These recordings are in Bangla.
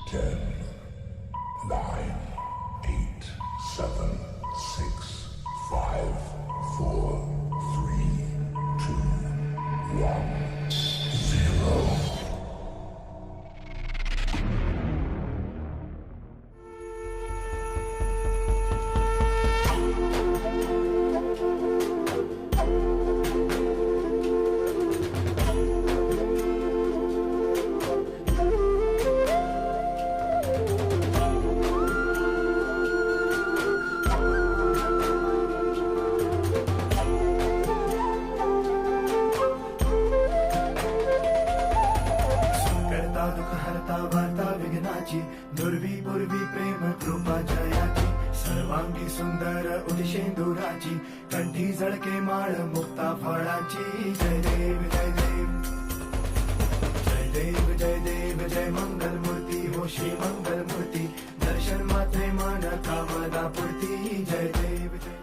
10, 9, 8, 7, 6, 5, 4, 3, 2, 1, 0. दुर्वी पूर्वी प्रेम कृपा जयाची सर्वांगी सुंदर उदिशेंदुराची कंठी झळके माळ मुक्ता फळाची जय देव जय देव जय देव जय देव जय मंगल मूर्ती हो श्री मंगल मूर्ती दर्शन मात्रे मन कामना पूर्ती जय देव जय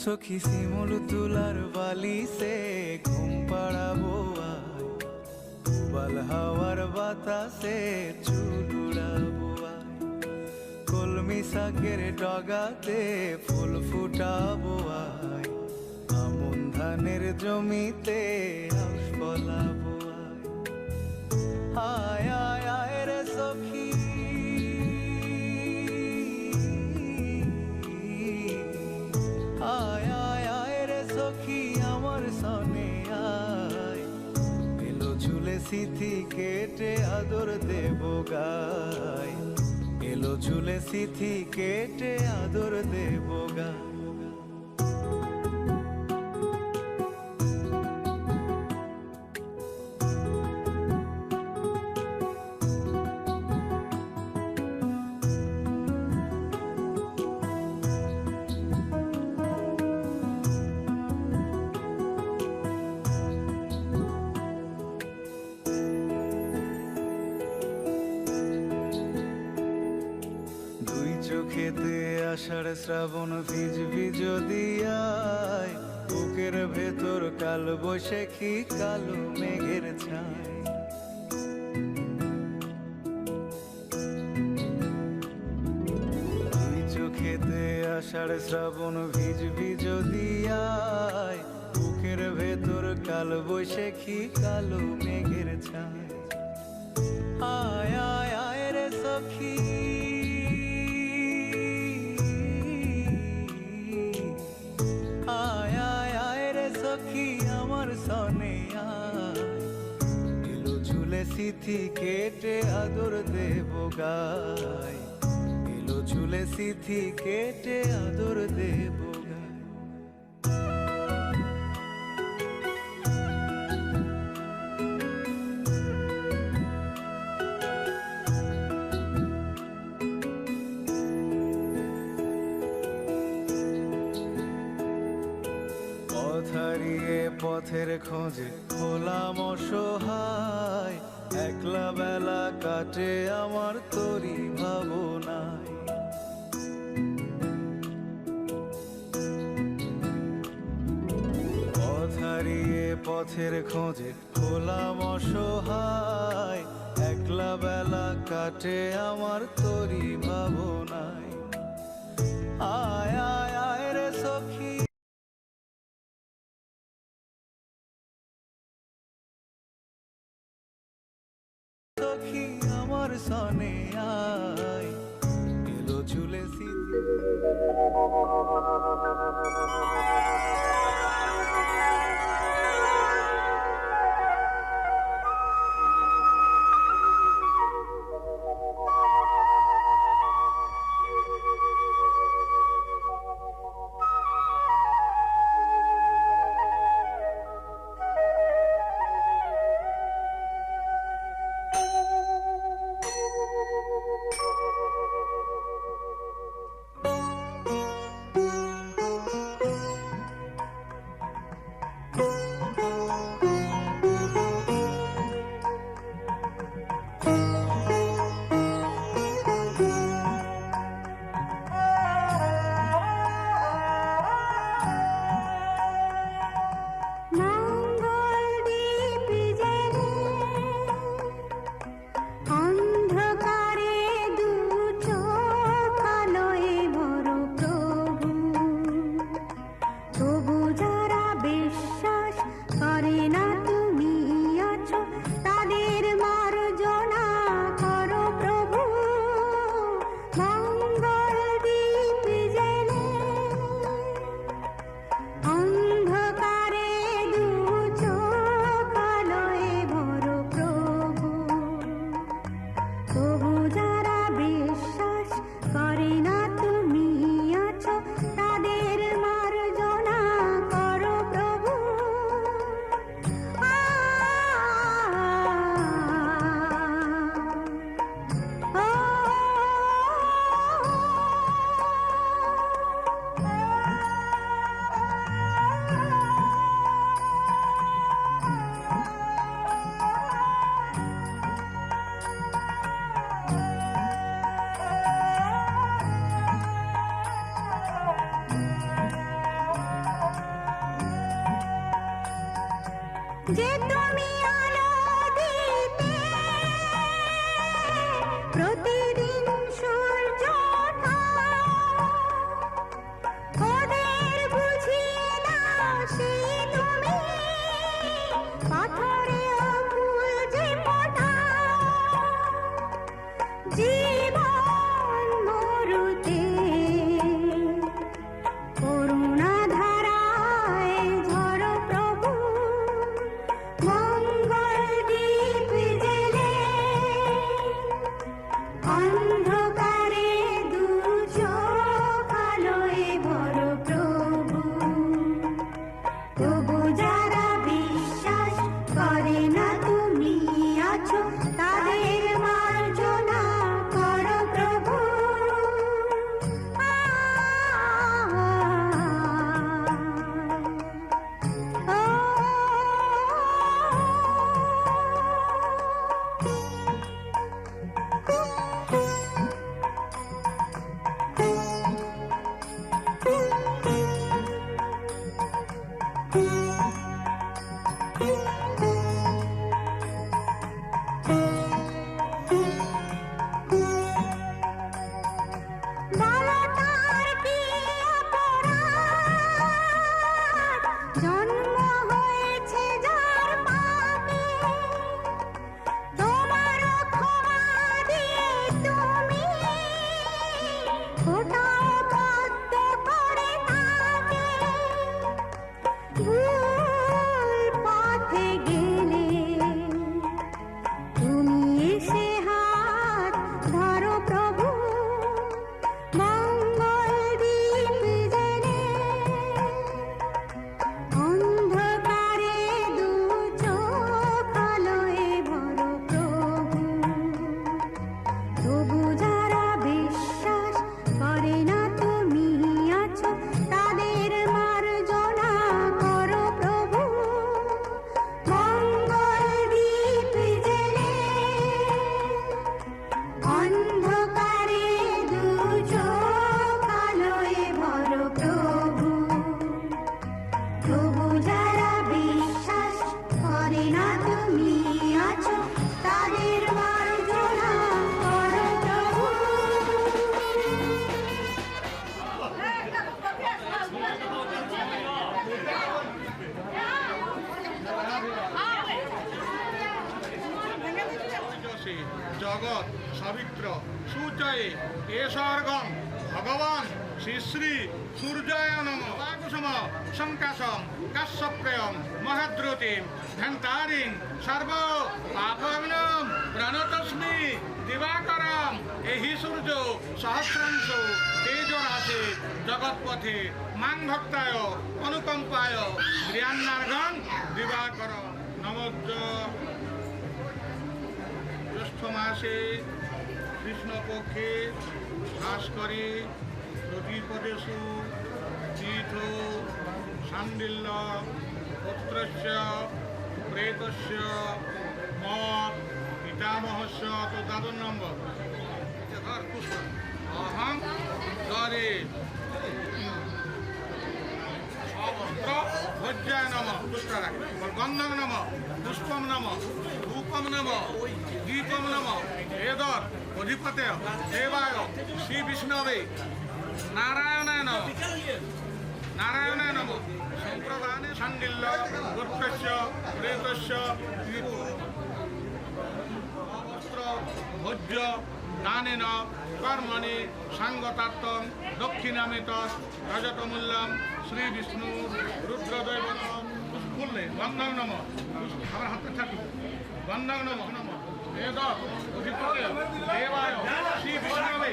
सखी सिमुल तुलार बाली से घुम पड़ाबो बाल हवार बातासे चुल उड़ाबो कलमी शाकेर डगाते फुल फुटाबो আমন ধানের জমিতে আউশ ফলাবো আয় আয় আয় রে সখী আয় আয় আয় রে সখী আমার সনে আয় এলো ঝুলে সিথি কেটে আদর দেব গায় এলো ঝুলে সিথি কেটে আদর দেব গায় চোখেতে আষাঢ় শ্রাবণ ভিজবি যদি আয়, বুকের ভেতর কাল বৈশাখী কালো মেঘের ছায়। তুই চোখেতে আষাঢ় শ্রাবণ ভিজবি যদি আয়, বুকের ভেতর কাল বৈশাখী কালো মেঘের ছায়। আয় আয় আয় রে সখী, আয় আয় আয় রে সখী আমার সনে আয়। এলো ঝুলে সিথি কেটে আদর দেব গায়, এলো ঝুলে সিথি কেটে আদর দেব গায়। পথ হারিয়ে পথের খোঁজে হলাম অসহায়, একলা বেলা কাটে আমার তোরই ভাবনায়। পথ হারিয়ে পথের খোঁজে হলাম অসহায়, একলা বেলা কাটে আমার তোরই ভাবনায়। আয় আয় আয় রে সখী, সখী আমার সনে আয়, এলো ঝুলে সিথি। যে তুমি আলো দিতে প্রতিদিন সূর্য ওদের বুঝিয়ে দাও সেই তুমি পাথরে ফুল যে ফোটাও জীবন মরুতে করুণা ধারায় ঝড় প্রভু এসর্গম ভগবান শ্রী শ্রী সূর্যায় নম কুসুম সংকাশম কাশ্যপ্রেয়ম মহাদ্রুতিম ধন্তারিং সর্ব পাপগ্নম প্রণতস্মি দিবাকরম এই সূর্য সহস্রাংশ তেজরাশি জগৎপথে মাং ভক্তায় অনুকম্পায় ক্রিয়ান্নার্ঘং দিবাকর নমোজ্জ জ্যৈষ্ঠ মাসে কৃষ্ণপক্ষে ভাস্করে প্রতিপদেশু তীর্থ শাণ্ডিল্য পুত্রস্য প্রেতস্য মত পিতামহস্য তো দাদুর নম্বর অহং দরে অবস্ত্র ভজ্জায় নম পুষ্পরাগ গন্ধম নম পুষ্পম নম ধূপম নম দীপম নম এদর অধিপতে দেবায় শ্রী বিষ্ণবে নারায়ণায় নম নারায়ণায় নম সম্প্রদানে শাণ্ডিল্য গোত্রস্য প্রেতস্য অবস্ত্র ভোজ্য দানেন কর্মণি সাঙ্গতাত্তম দক্ষিণামিত রজতমূল্যম শ্রী বিষ্ণু রুদ্রদৈবতম খুললে গন্ধম নম আমার হাতে থাকি গন্ধম নম নম বেদ অধিপতে দেবায় শ্রী বিষ্ণবে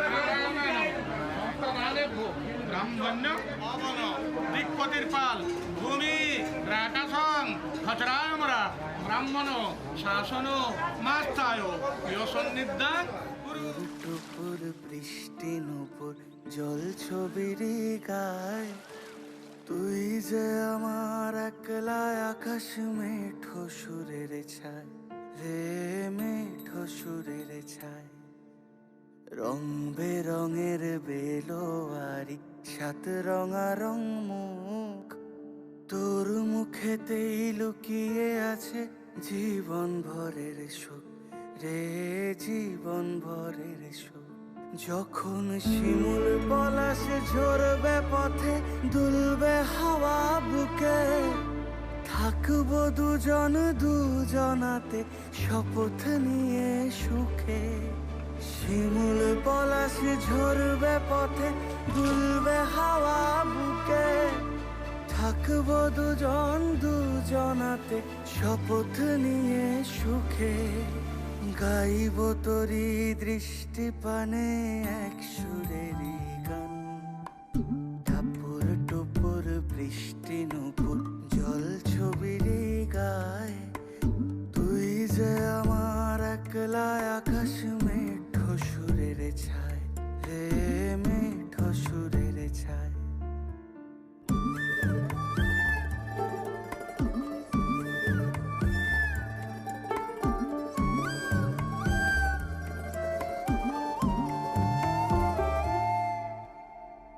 নারায়ণায় নম ব্রাহ্মণ্য পবন দিকপতির পাল ভূমি রাকাশং খচরায়মরা ব্রাহ্মণ শাসন মাস্তায় ইয়সন্নিধান টুপুর বৃষ্টি নুপুর জল ছবির গায় তুই যে আমার একলা আকাশ মেঠো সুরের ছায় রে মেঠো সুরের ছায় রং বেরঙের বেলোয়ারি সাত রঙারং মুখ তোর মুখেতেই লুকিয়ে আছে জীবন ভরের সুখ রে জীবন ভরের সুখ যখন শিমুল পলাশে ঝরবে পথে দুলবে হাওয়া বুকে থাকবো দুজন দুজনাতে শপথ নিয়ে সুখে শিমুল পলাশে ঝরবে পথে দুলবে হাওয়া বুকে থাকবো দুজন দুজনাতে শপথ নিয়ে সুখে গাইব তোরি দৃষ্টি পানে এক সুরেরই গান টাপুর টুপুর বৃষ্টি নুপুর জল ছবির গায় তুই যে আমার একলা আকাশ মেঠো সুরের ছায় রে মেঠো সুরের ছায়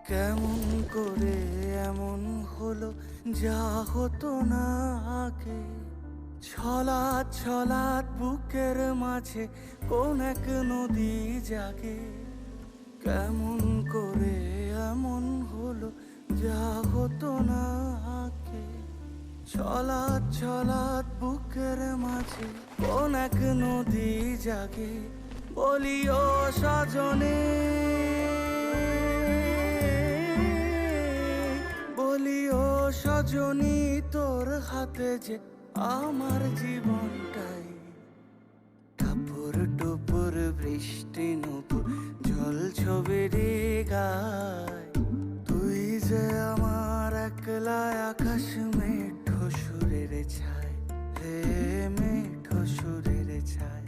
কেমন করে এমন হলো যা হতো না আগে ছলাৎ ছলাৎ বুকের মাঝে কোন এক নদী জাগে কেমন করে এমন হলো যা হতো না আগে ছলাৎ ছলাৎ বুকের মাঝে কোন এক নদী জাগে বলি ও সজনে বলি ও সজনী তোর হাতে যে আমার জীবনটাই টাপুর টুপুর বৃষ্টি নুপুর জল ছবির গায় তুই যে আমার একলা আকাশ মেঠো সুরের ছায় রে মেঠো সুরের ছায়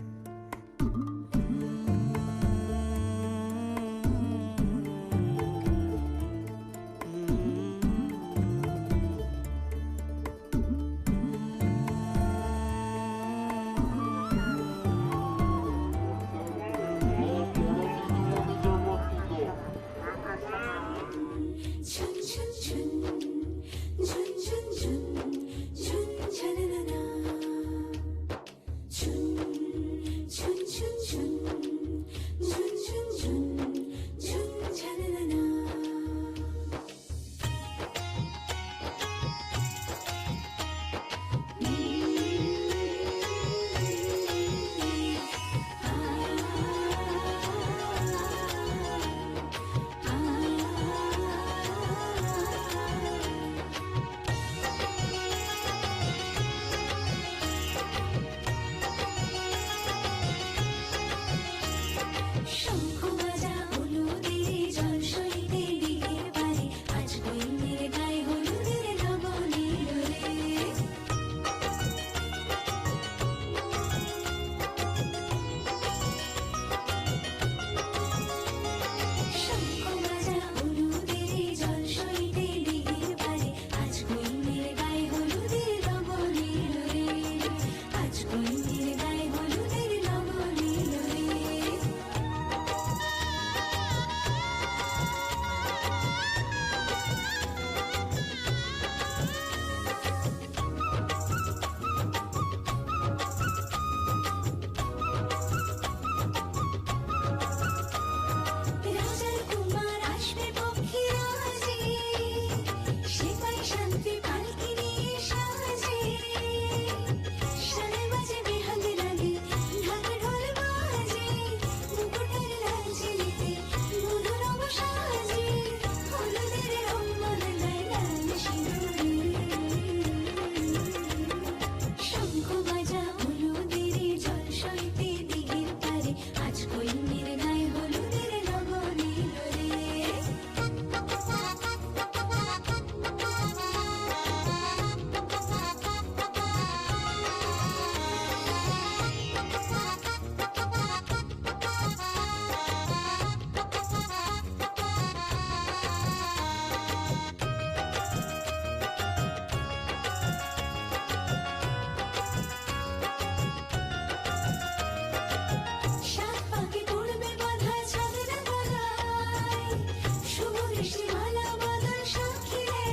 সে মালা বাঁধার সাক্ষী রে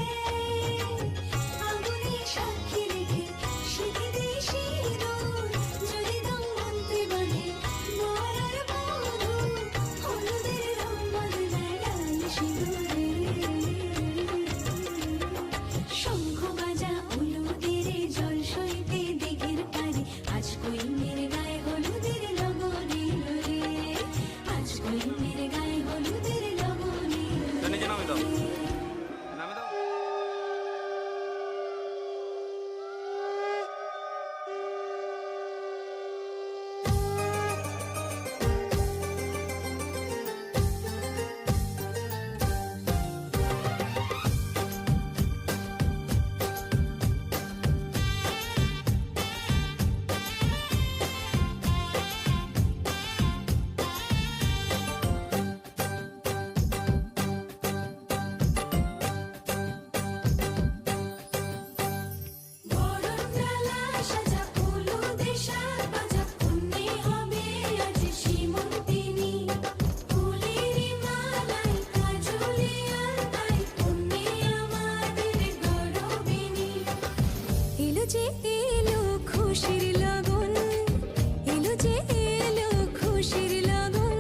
আগুনে সাক্ষী রেখে শিখে দিয়ে সিঁদুর যদি দম মানতে বাঁধে মরার বধূ হলুদের রং বদলায় লাল সিঁদুরে শঙ্খ বাজা হলুদের জল সইতে দিঘির পারে আজ কইনের গায়ে হলুদের লগন এলো রে আজ কইনের গায়ে হলুদের লগন এলো নিচে নামে দাও রে। নামে দাও বরণডালা সাজা হলুদের সাজ বাজা কন্যে হবে আজ সীমন্তিনী ফুলের মালায় কাজলে আলতায় কন্যে আমাদের গৌরবিনী এলো যে এলো খুশির লগন এলো যে এলো খুশির লগন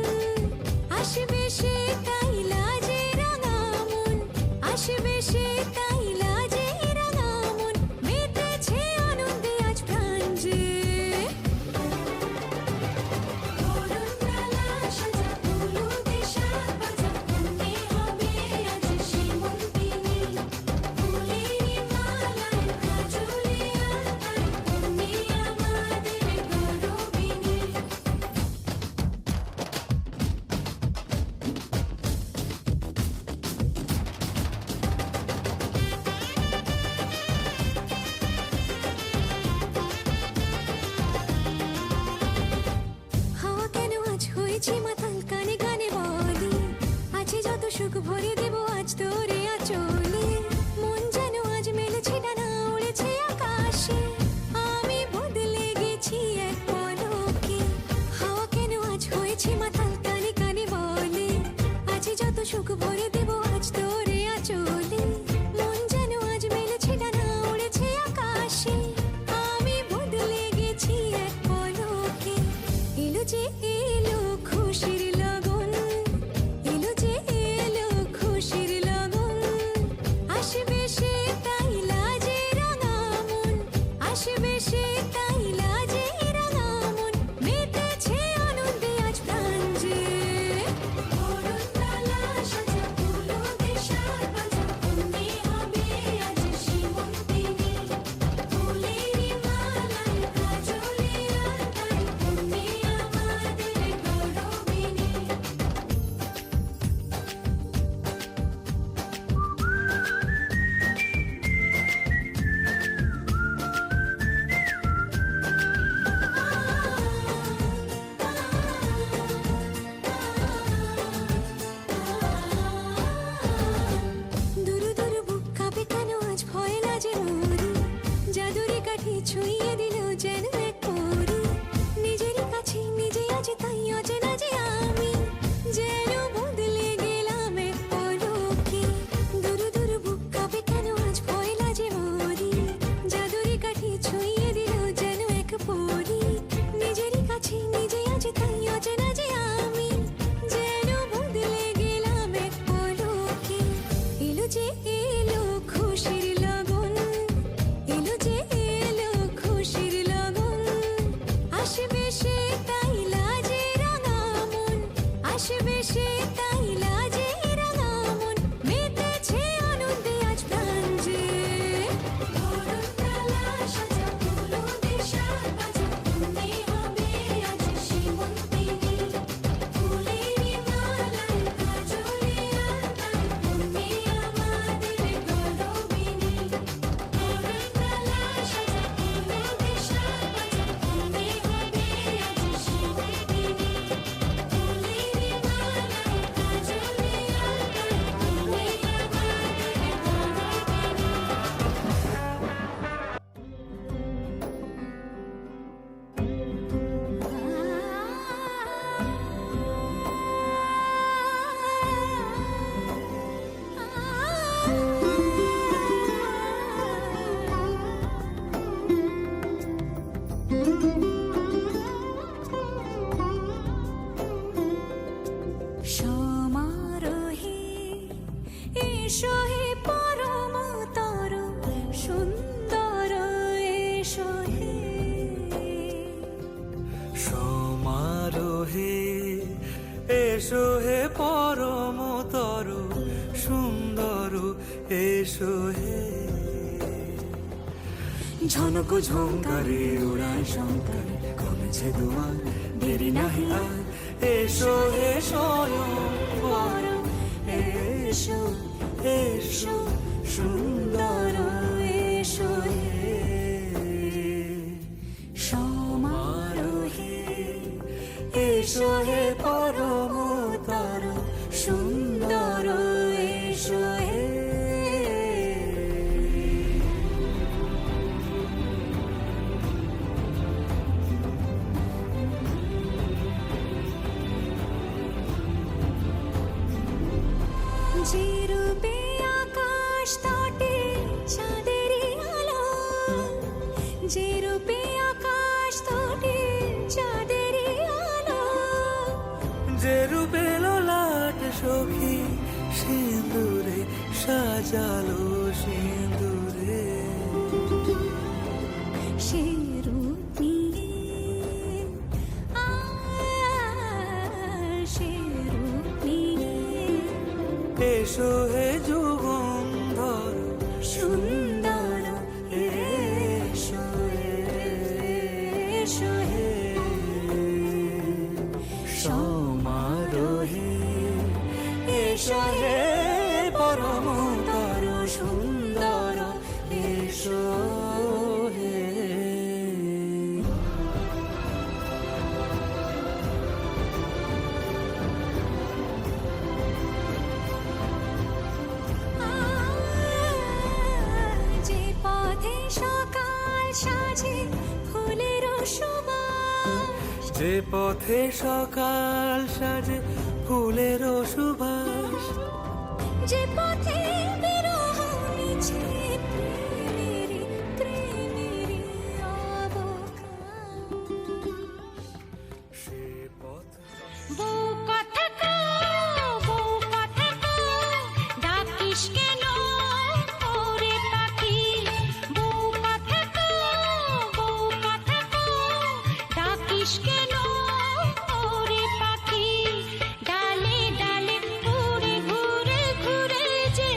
আসবে সে কাইলা যে রাঙামন আসবে সে কাইলা যে রাঙামন মেতেছে আনন্দে আজ প্রাণ যে বরণডালা সাজা হলুদের সাজ বাজা কন্যে হবে আজ সীমন্তিনী ফুলের মালায় কাজলে আলতায় কন্যে আমাদের গৌরবিনী হাওয়া কেন আজ হয়েছে মাতাল কানে কানে বলি আছে যত সুখ ভরে দেব আজ তোরে আচলে মন যেন আজ মেলেছে ডানা উড়েছে আকাশে আমি বদলে গেছি এক পলকে হাওয়া কেন আজ হয়েছে মাতাল কানে কানে বলে আছে যত সুখ ভরে দেব আজ তোরে আচলে মন যেন আজ মেলেছে ডানা উড়েছে আকাশে আমি বদলে গেছি এক পলকে এলো যে এলো খুশির লগন এলো যে এলো খুশির লগন আসবে সে কাইলা যে রাঙামন আসবে সে কাইলা যে রাঙামন মেতেছে আনন্দে আজ প্রাণ যে বরণডালা সাজা এসো হে পরমতর সুন্দর এসো হে সমারোহে এসো হে পরমতর সুন্দর এসো হে ঝনক ঝঙ্কারে উড়ায় শঙ্কার কমেছে দুয়ার দেরি নাহি আর এসো হে স্বয়ং বর এসো এসো সুন্দর এসো হে সমারোহে এসো হে পরমতর সুন্দর এসো হে যে রূপে আকাশ তটে চাঁদেরই আলো যে রূপে আকাশ তটে চাঁদেরই আলো যে রূপে ললাট সখী সিঁদুরে সাজালো সিঁদুরে সে রূপ নিয়ে সে রূপ নিয়ে এসো হে যুগন্ধর সুন্দর এসো এসো হে সমারোহে এসো হে পরমতর সুন্দর এসো হে যে পথে সকাল সাজে ফুলের সুবাস যে পথে সকাল সাজে ফুলের সুবাস যে পথে বিরহ মিছে প্রেমেরই প্রেমেরই অবকাশ সে পথ বউ কথা ডাকিস কেন ওরে পাখি বউ কথা ডাকিস কেন ওরে পাখি ডালে ডালে ঘুরে ঘুরে ঘুরে যে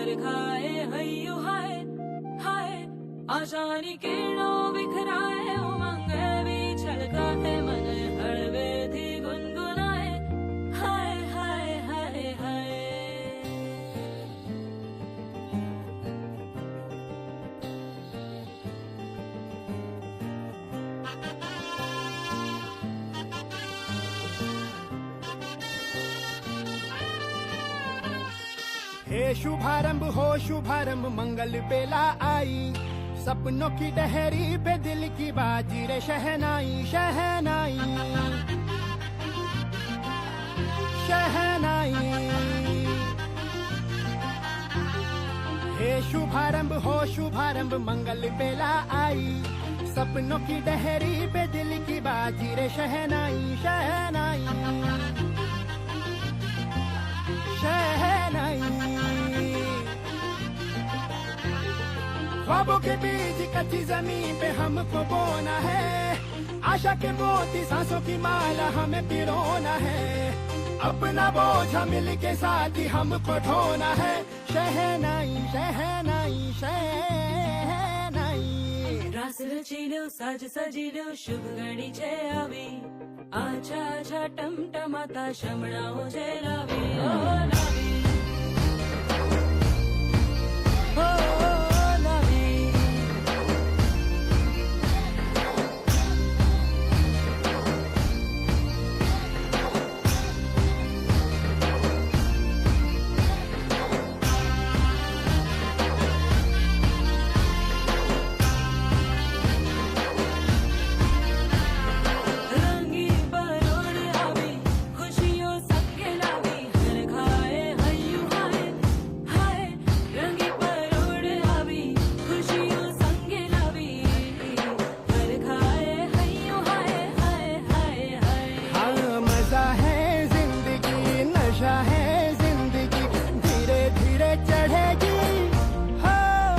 घर खाए हय्यू हाय हाय आशानी किरणों बिखराए उमंग भी छलकाए मन हळवे थी गुनगुनाए हाय हाय हाय हाय हे शुभारंभ हो शुभारंभ मंगल बेला आई सपनों की डहरी पे दिल की बाजी रे शहनाई शहनाई शहनाई हे शुभारंभ हो शुभारंभ मंगल बेला आई सपनों की डहरी पे दिल की बाजी रे शहनाई शहनाई शहनाई ख्वाबों के बीच कच्ची जमीन पे हमको बोना है आशा के मोती सांसों की माला हमें पिरोना है अपना बोझा मिल के साथ ही हमको ढोना है शहनाई शहनाई शहनाई रास रचिलो साज सजिलो शुभ घड़ी छे आवी आछा आछा टमटमाता शमणाओ छे लावी ओ लावी ओ लावी रंगी परोड़ आवी खुशियों सबके लावी हर खाए हय्यू हाय हाय रंगी परोड़ आवी खुशियों संगे लावी हर खाए हय्यू हाय हाय हाय हाय हाँ मजा है जिंदगी नशा है जिंदगी धीरे धीरे चढ़ेगी हाँ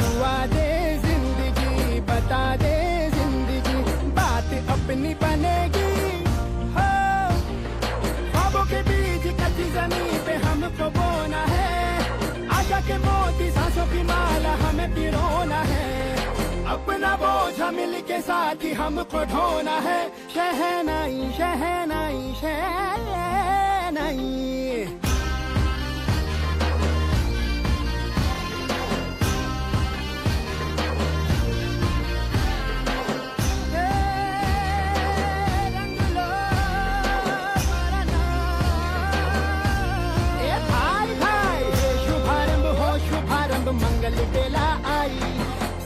दुआ दे जिंदगी बता दे जिंदगी बात अपनी बनेगी हाँ ख्वाबों के बीच कच्ची जमीन पे हमको बोना है आशा के मोती सांसों की माला हमें पिरोना है अपना बोझा मिल के साथ ही हमको ढोना है शहनाई शहनाई शहनाई रंग लो मरना ए भाई भाई हे शुभारंभ हो शुभारंभ मंगल बेला आई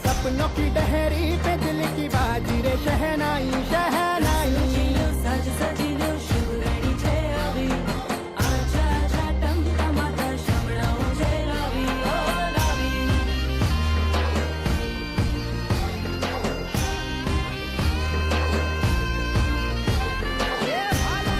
सपनों की डहरी पे दिल की बाजी रे शहनाई शहनाई सजिलो साज सजिलो शुभ घड़ी छे आवी आछा आछा टमटमाता शमणाओ छे लावी ओ लावी ए भाला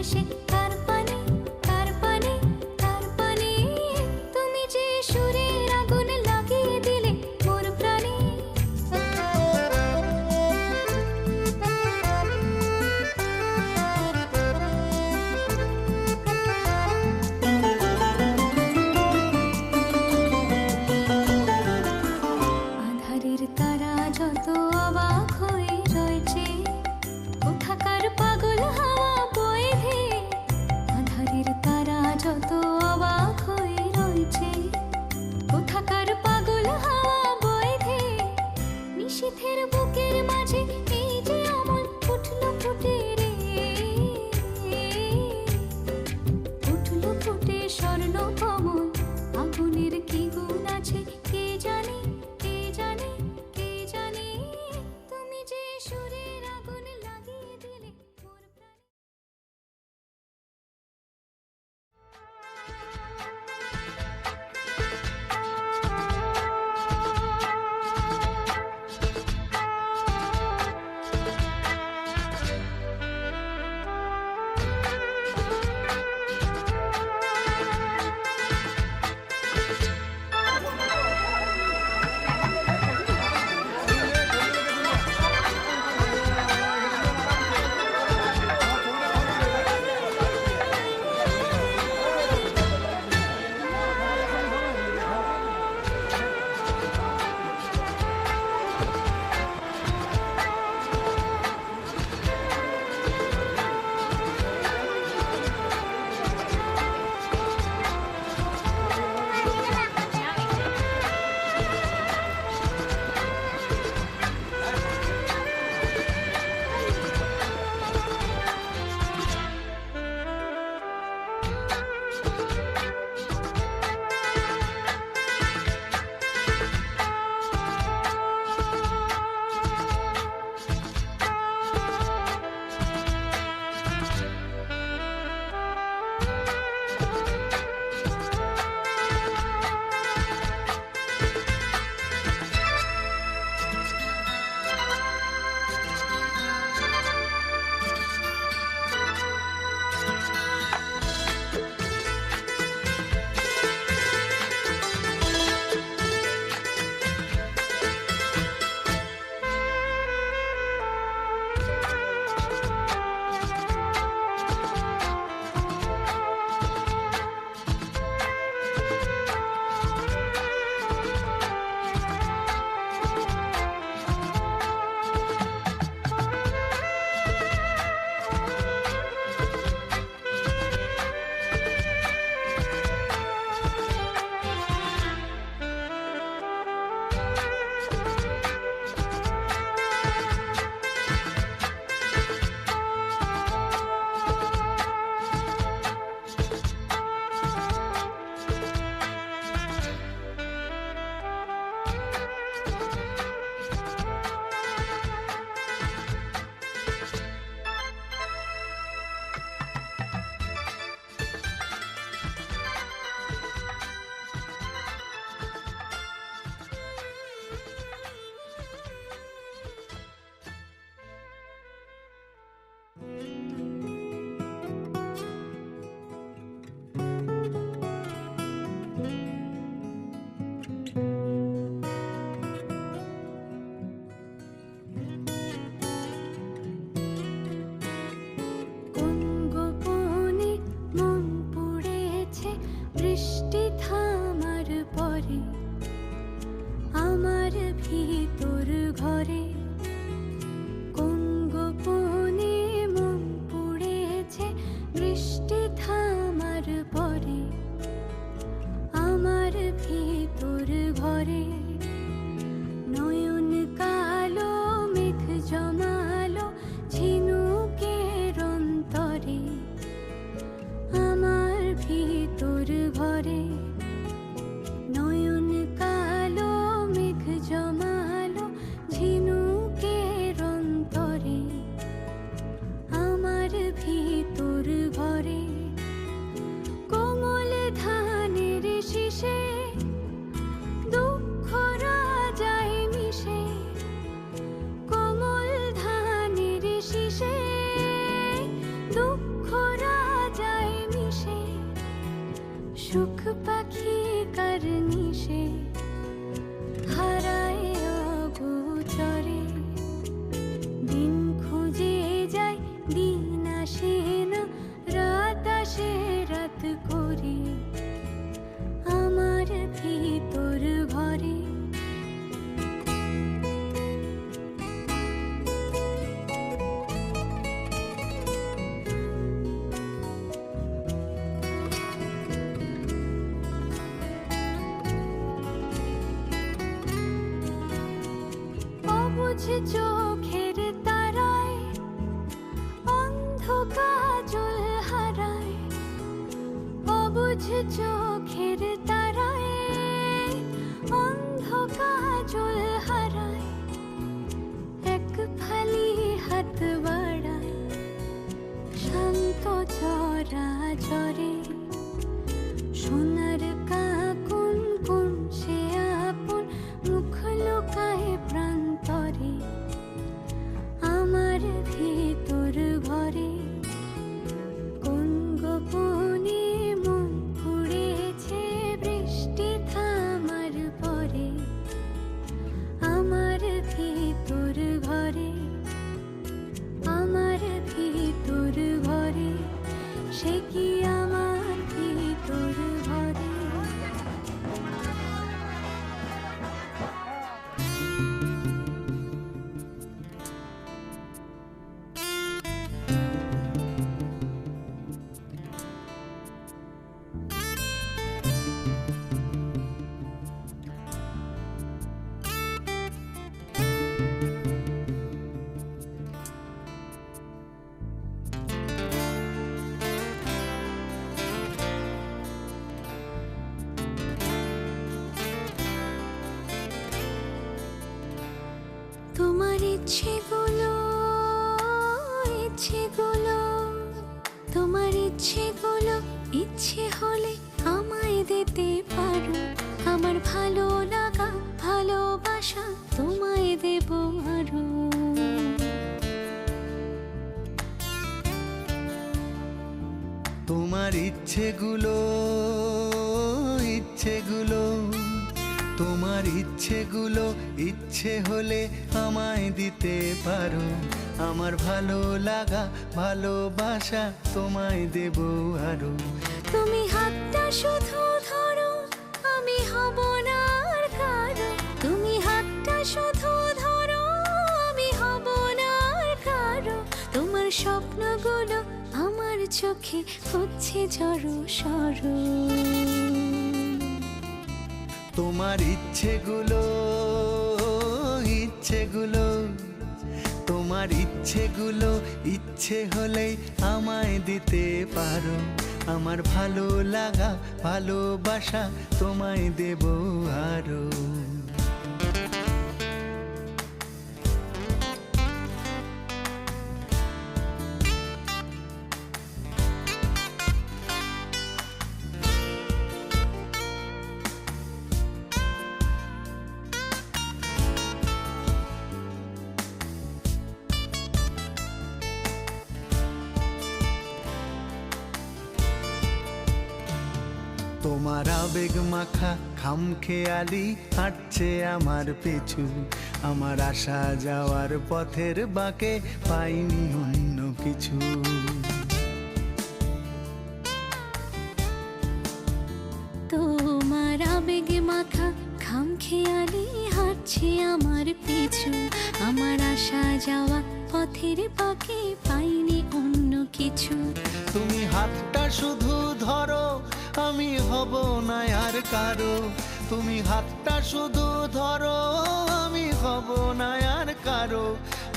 শেষে তার পানে তার পানে তার পানে তুমি যে সুরের আগুন লাগিয়ে দিলে মোর প্রাণে আধারের তারা যত অবাক হয়ে রয়েছে কোথাকার পাগল হাওয়া বয়ে ধেয়ে চোখের তারায় অন্ধ কাজল হারায়, অবুঝ চোখের তারায় অন্ধ কাজল হারায়, এক ফালি হাত বাড়ায় শান্ত চরাচরে, সোনার কাকুন কোন সে আপন মুখ লুকায় প্রান্তরে, আমার ভিতর ঘরে কোন গোপনে মন পুড়েছে বৃষ্টি থামার পরে, আমার ভিতর ঘরে, আমার ভিতর ঘরে, সে কি আমার ভিতর ঘরে। তোমার ইচ্ছেগুলো, ইচ্ছেগুলো, তোমার ইচ্ছেগুলো ইচ্ছে হলে আমায় দিতে পারো, আমার ভালো লাগা ভালোবাসা তোমায় দেব আরো। তোমার ইচ্ছেগুলো, ইচ্ছেগুলো, তোমার ইচ্ছেগুলো ইচ্ছে হলে আমায় দিতে পারো, আমার ভালো লাগা ভালোবাসা তোমায় দেব আরো। তুমি হাতটা শুধু ধরো, আমি হব না আর কারো, তুমি হাতটা শুধু ধরো, আমি হব না আর কারো, তোমার স্বপ্নগুলো আমার চোখে হচ্ছে জড়ো সরো। তোমার ইচ্ছেগুলো, ইচ্ছেগুলো, তোমার ইচ্ছেগুলো ইচ্ছে হলেই আমায় দিতে পারো, আমার ভালো লাগা ভালোবাসা তোমায় দেব আরো। তোমার আবেগ মাখা খামখেয়ালি হাঁটছে আমার পিছু, আমার আসা যাওয়ার পথের বাঁকে পাইনি অন্য কিছু। তোমার আবেগে মাখা খামখেয়ালি হাঁটছে আমার পিছু, আমার আসা যাওয়া পথের বাঁকে পাইনি অন্য কিছু। তুমি হাতটা শুধু ধরো, আমি হব না আর কারো, তুমি হাতটা শুধু ধরো, আমি হব না আর কারো,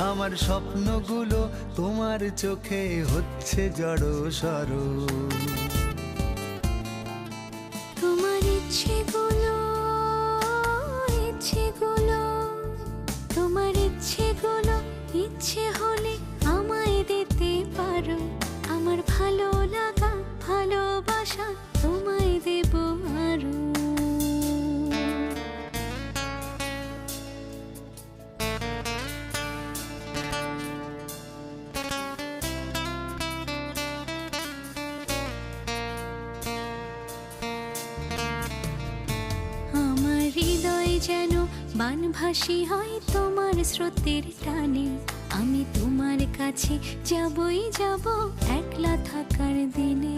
আমার স্বপ্নগুলো তোমার চোখে হচ্ছে জড়ো সরো। তোমার ইচ্ছেগুলো, ইচ্ছেগুলো, তোমার ইচ্ছেগুলো ইচ্ছে হলে আমায় দিতে পারো, আমার ভালো লাগা ভালোবাসা তোমায় দেব আরো। আমার হৃদয় যেন বানভাসী হয় তোমার স্রোতের টানে, আমি তোমার কাছে যাবই যাব একলা থাকার দিনে।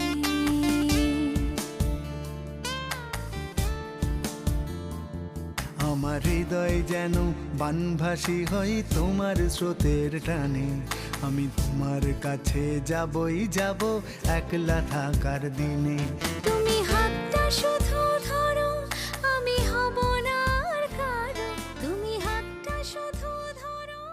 আমার হৃদয় যেন বানভাসী হয় তোমার স্রোতের টানে, আমি তোমার কাছে যাবই যাব একলা থাকার দিনে। তুমি হাতটা শুধু ধরো, আমি হব না আর কারো, তুমি হাতটা শুধু ধরো।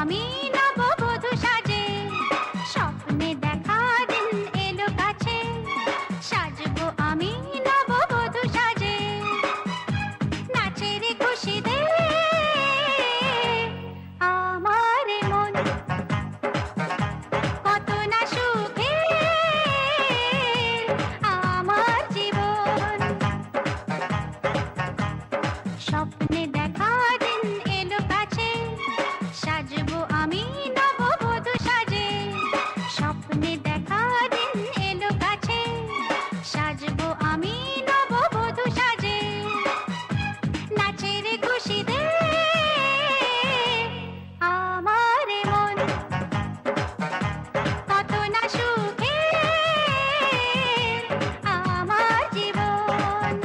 আমি নববধূ সাজে স্বপ্নে দেখা দিন এলো কাছে সাজবো আমি নববধূ সাজে নাচের খুশিতে আমার মন কত না সুখে আমার জীবন স্বপ্নে দেখা দিন এলো কাছে সাজবো আমি নববধূ সাজে স্বপ্নে দেখা দিন এলো কাছে সাজবো আমি নববধূ সাজে নাচের খুশিতে আমার মন কত না সুখে আমার জীবন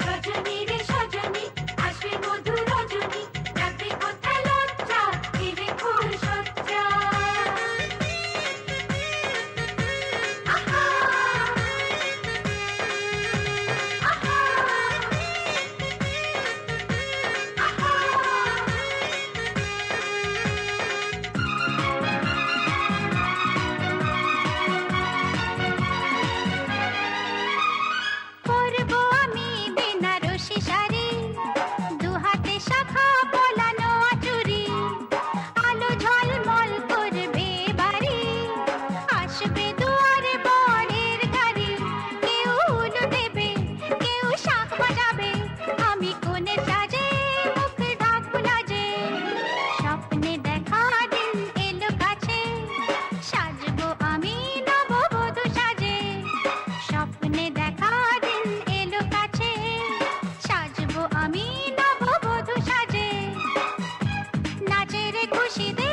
সজনী রে সজনী আসবে মধুর রজনী রাতে কোথায় লজ্জা দিবে ফুল সজ্জা আহা আহা পরবো আমি বেনারসি শাড়ি দু হাতে শাখা পলানো আচুরি আলো ঝলমল করবে বাড়ি আসবে দুয়ারে বরের গাড়ি কেউ উলু দেবে কেউ শাঁখ বাজাবে আমি কোণে সাজে মুখ ঢাকবো লাজে স্বপ্নে দেখা দিন এলো কাছে সাজবো আমি নববধূ সাজে স্বপ্নে দেখা দিন এলো কাছে সাজবো আমি নববধূ সাজে নাচের খুশিতে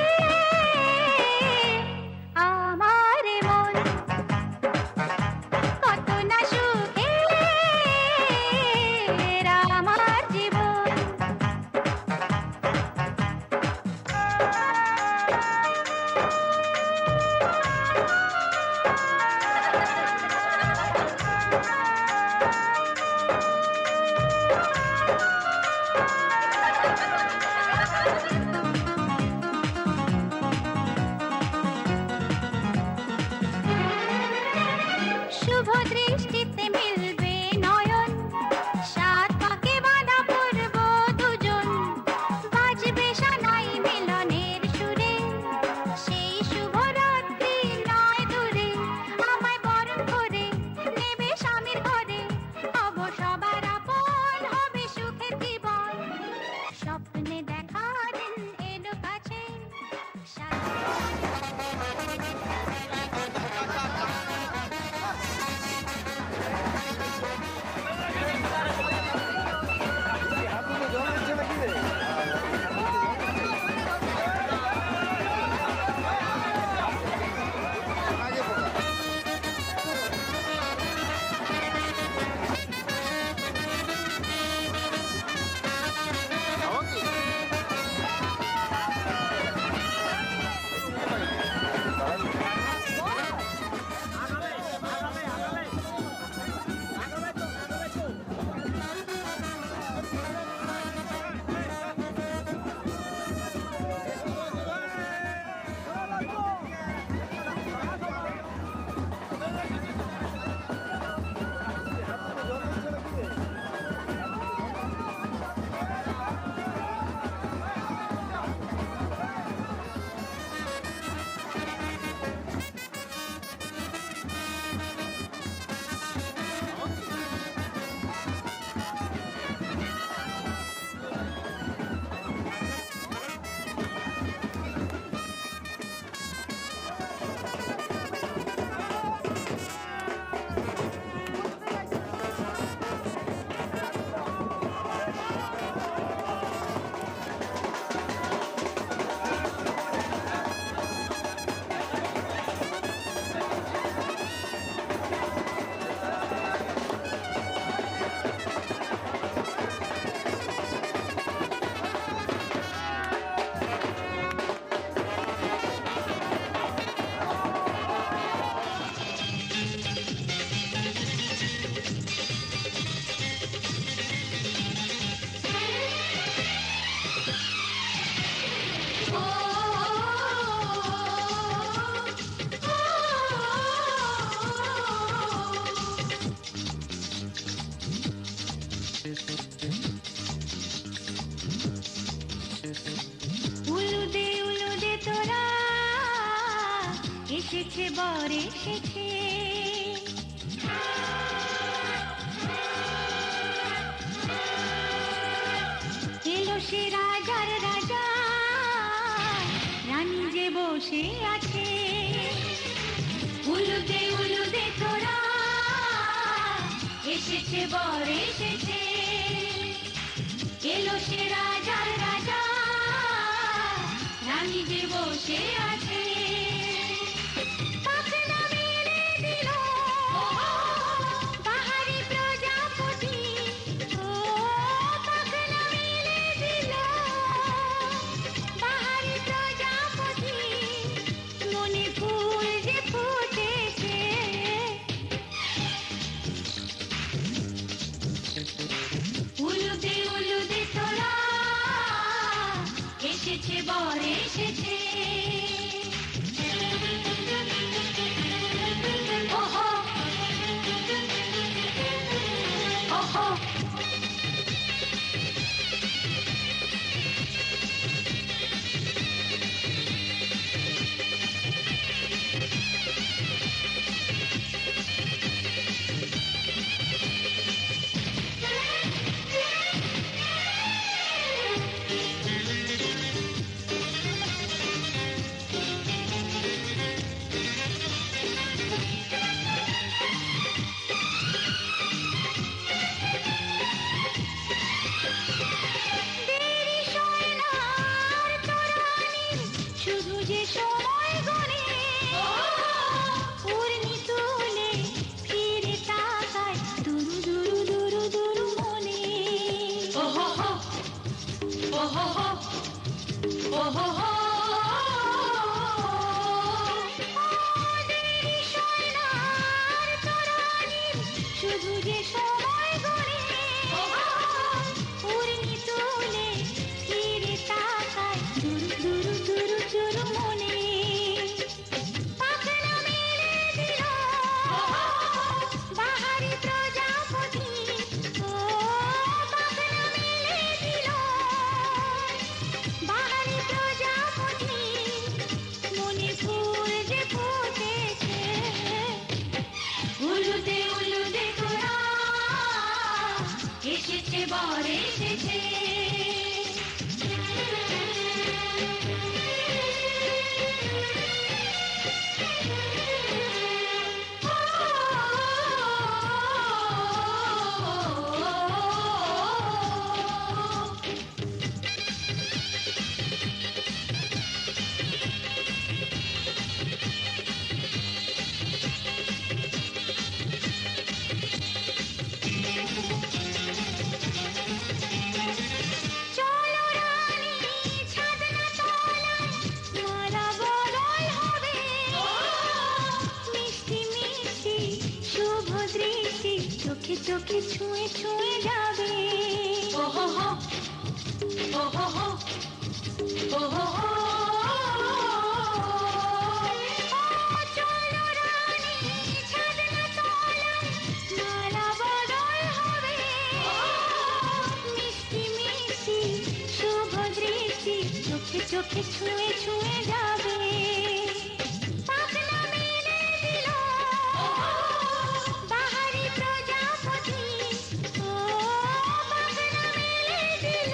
আমার মন কত না সুখে আমার জীবন শুভ দৃষ্টিতে মিলবে নয়ন সাত পাকে বাঁধা পড়ব দুজন বাজবে সানাই মিলনের সুরে সেই শুভ রাত্রি নয় দূরে আমায় বরণ করে নেবে স্বামীর ঘরে হব সবার আপন হবে সুখের জীবন স্বপ্নে দেখা দিন উলুদে তোরা এসেছে বর এসেছে এলো সে রাজার রাজা রানী যে বসে আছে উলুদে তোরা এসেছে বর এসেছে এলো সে রাজার রাজা রানী যে বসে আছে পাখনা মেলে দিল বাহারি প্রজাপতি ও পাখনা মেলে দিল বাহারি প্রজাপতি মনে ফুল যে ফুটেছে উলুদে তোরা এসেছে বর এসেছে ওহো ওহো দেরি সয় না আর তরানির শুধু যে সময় গনে উর্মি তুলে ফিরে তাকায় দুরু দুরু দুরু দুরু মনে ওহো হো ওহো হো ওহো হো দেরি সয় না আর তরানির শুধু যে সময় গনে উর্মি তুলে ফিরে তাকায় দুরু দুরু দুরু দুরু মনে পাখনা মেলে দিল বাহারি প্রজাপতি ও পাখনা মেলে দিল বাহারি প্রজাপতি মনে ফুল যে ফুটেছে উলুদে তোরা এসেছে বর এসেছে চলো রানী ছাদনা তলায় মালা বদল হবে মিষ্টি মিষ্টি শুভ দৃষ্টি চোখে চোখে ছুঁয়ে ছুঁয়ে যাবে ওহো হো ওহো হো ওহো হো চলো রানী ছাদনা তলায় মালা বদল হবে মিষ্টি মিষ্টি শুভ দৃষ্টি চোখে চোখে ছুঁয়ে ছুঁয়ে যাবে পাখনা মেলে দিল বাহারি প্রজাপতি ও পাখনা মেলে দিল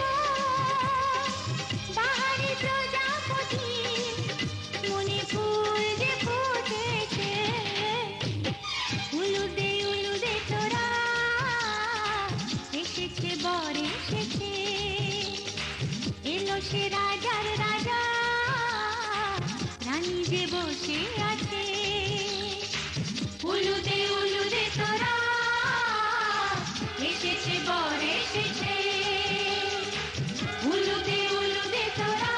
বাহারি প্রজাপতি মনে ফুল যে ফুটেছে উলুদে তোরা এসেছে বর এসেছে এলো সে রাজার রাজা রানী যে বসে আছে উলুদে তোরা এসেছে বর এসেছে উলুদে তোরা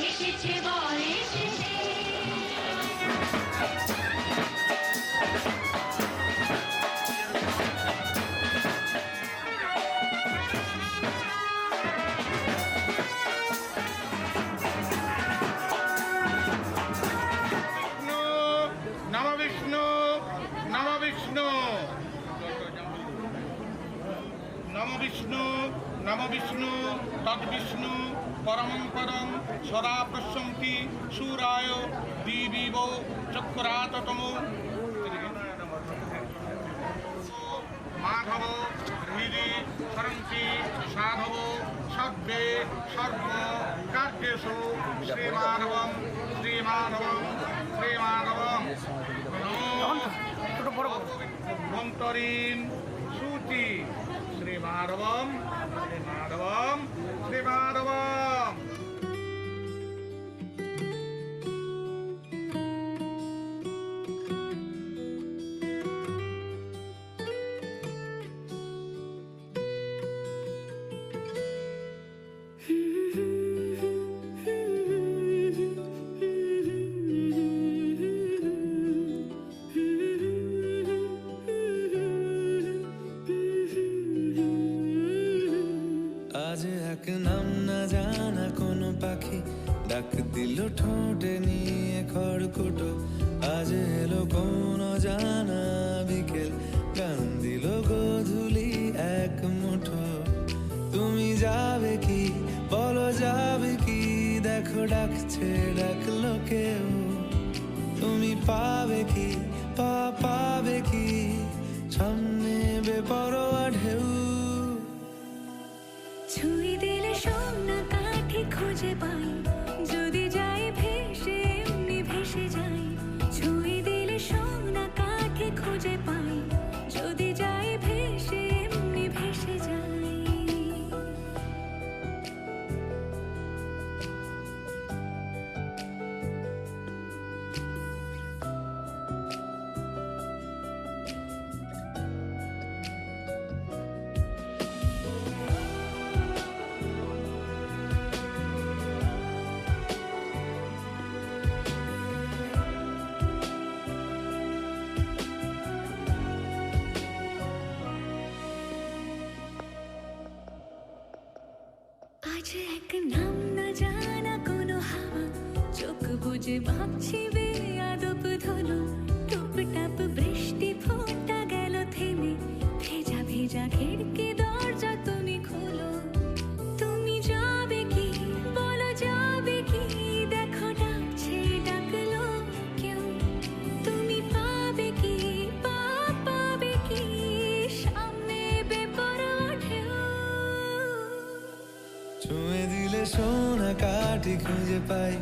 এসেছে বর এসেছে নম বিষ্ণু তদ্বিষ্ণু পরমং পরম সদা প্রশন্তি সুরায় দিবিব চক্রাততম মাধব হৃদি সরন্তি সাধব সব্যে সর্ব কার্যেষু শ্রীমাধবম শ্রীমাধবম শ্রীমাধবম অভ্যন্তরীণ সূচি শ্রীমাধবম শ্রীমাধবম শ্রীমাধবম। আজ এক নাম না জানা কোনো পাখি ডাক দিল ঠোঁটে নিয়ে খড়কুটো। আজ এলো কোন জানা বিকেল গান দিল গোধূলি এক মুঠো। তুমি যাবে কি বলো যাবে কি, দেখো ডাকছে ডাকলো কেউ। তুমি পাবে কি পাবে কি, সামনে বেপরোয়া ঢেউ। ছুঁয়ে দিলে সোনা কাঠি খুঁজে পাই, যদি যাই ভেসে এমনি ভেসে যাই। ছুঁয়ে দিলে সোনা কাঠি খুঁজে পাই, যদি যাই ভেসে এমনি ভেসে যাই। আজ এক নাম না জানা কোনো হাওয়া, চোখ বুজে ভাবছি বেয়াদব ধনু। টুপটাপ বৃষ্টি ফোঁটা গেল থেমে, ভেজা ভেজা খিড়কি দরজা তুমি খোলো। তুমি যাবে কি বলো যাবে কি, দেখো ডাকছে ডাকলো কেউ। তুমি পাবে কি পাবে কি, সামনে বেপরোয়া ঢেউ। ছুঁয়ে দিলে সোনা কাঠি খুঁজে পাই,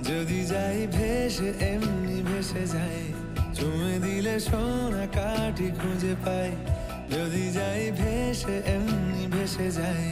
যদি যাই ভেসে এমনি ভেসে যাই। ছুঁয়ে দিলে সোনা কাঠি খুঁজে পাই, যদি যাই ভেসে এমনি ভেসে যাই।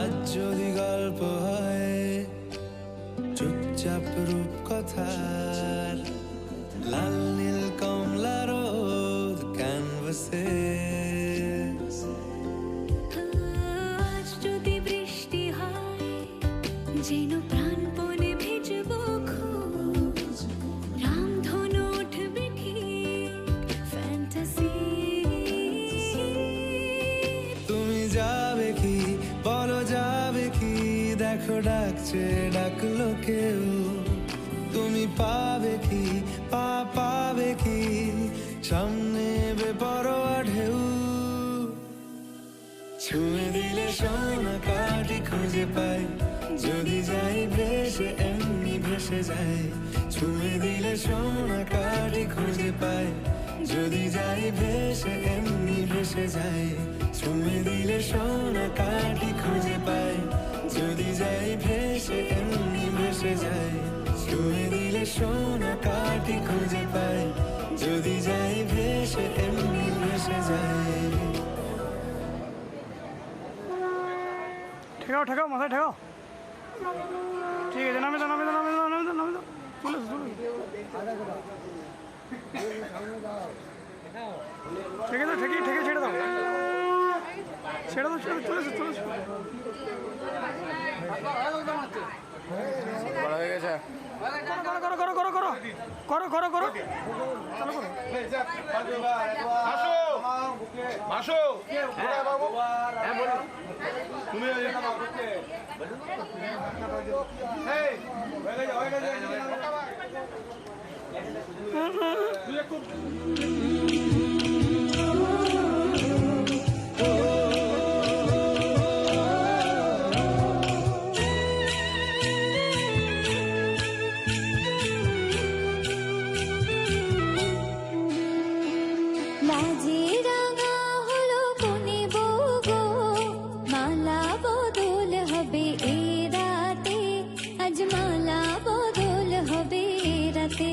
আজ যদি গল্প হয় চুপচাপ রূপ কথার, লাল নীল কমলা রোদ ক্যানভাসে। আজ যদি বৃষ্টি হয়, যেন প্রাণপণে ভিজবো খোঁজ। রামধনু উঠবে ঠিক ফ্যান্টাসি। তুমি যাবে কি বলো যাবে কি, দেখো ডাকছে ডাকলো কেউ। তুমি পাবে কি পাবে কি, সামনে বেপরোয়া ঢেউ। ছুঁয়ে দিলে সোনা কাঠি খুঁজে পাই, যদি যাই ভেসে এমনি ভেসে যাই। ছুঁয়ে দিলে সোনা কাঠি খুঁজে পাই, যদি যাই ভেসে এমনি ভেসে যাই। ছুঁয়ে দিলে সোনা কাঠি খুঁজে পাই, যদি যাই ভেসে এমনি ভেসে যাই। ছুঁয়ে দিলে সোনা কাঠি খুঁজে পাই, যদি যাই ভেসে এমনি ভেসে যাই। ঠেকাও ঠেকাও মাথায় ঠেকাও। ঠিক আছে, নামে দাও নামে দাও নামে দাও নামে দাও নামে দাও। চলে চলে ঠেকে দাও, ঠেকে ঠেকে ছেড়ে দাও ছেড়ে দাও, চলে চলে চলে। বড় হয়ে গেছে করো করো করো করো করো করো করো করো চালু করো আসো বাবু তুমি লাজে রাঙা হলো কোনে বউ গো, মালা বদল হবে এ রাতে, আজ মালা বদল হবে এ রাতে।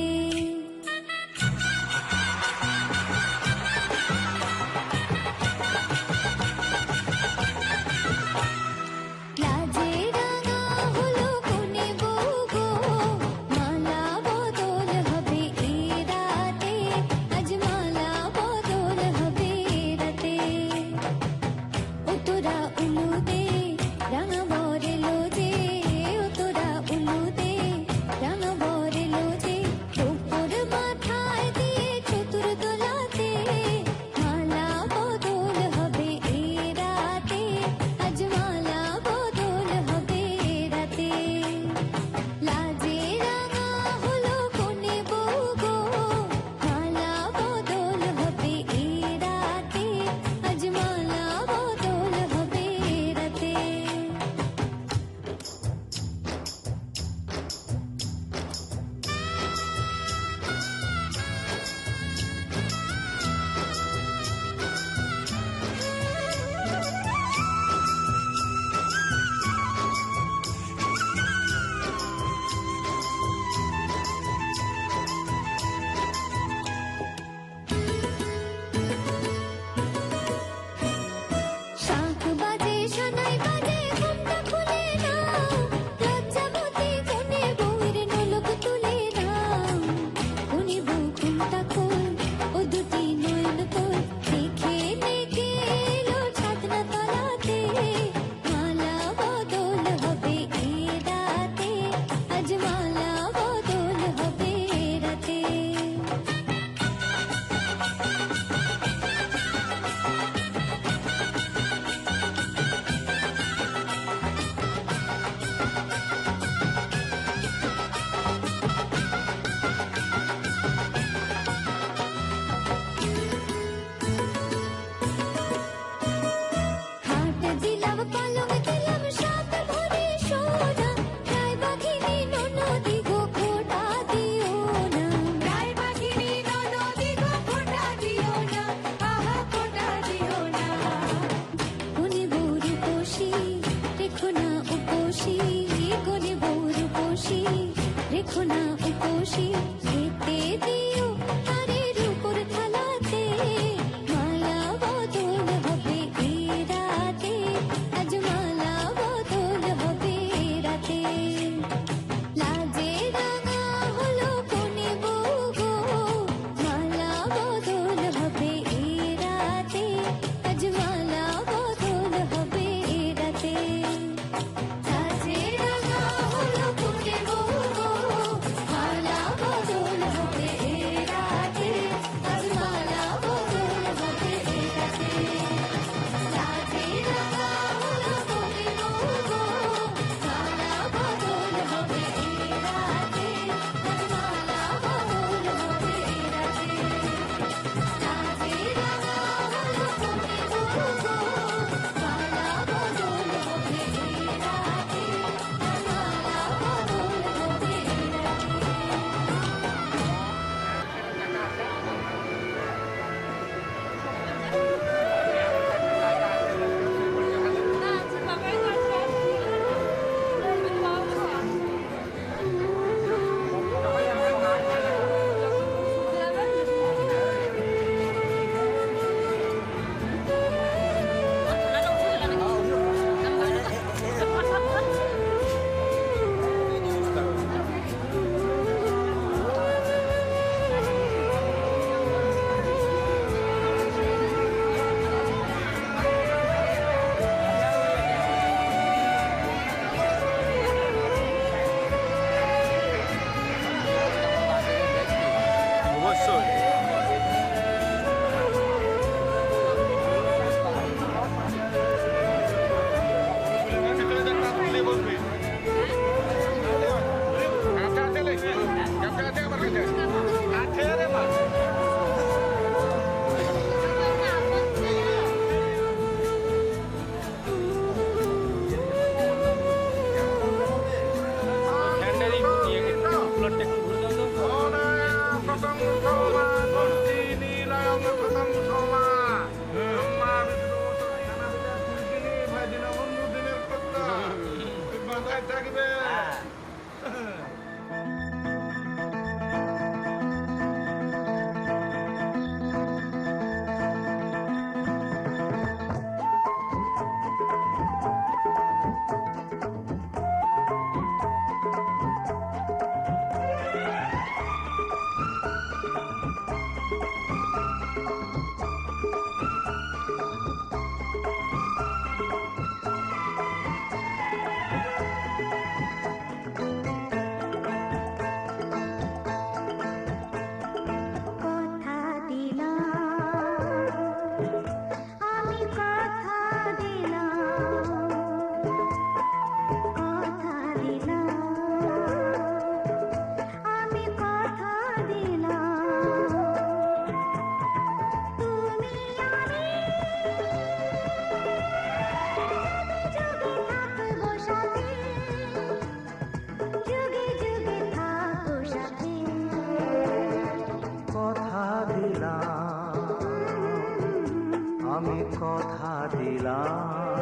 দিলাম।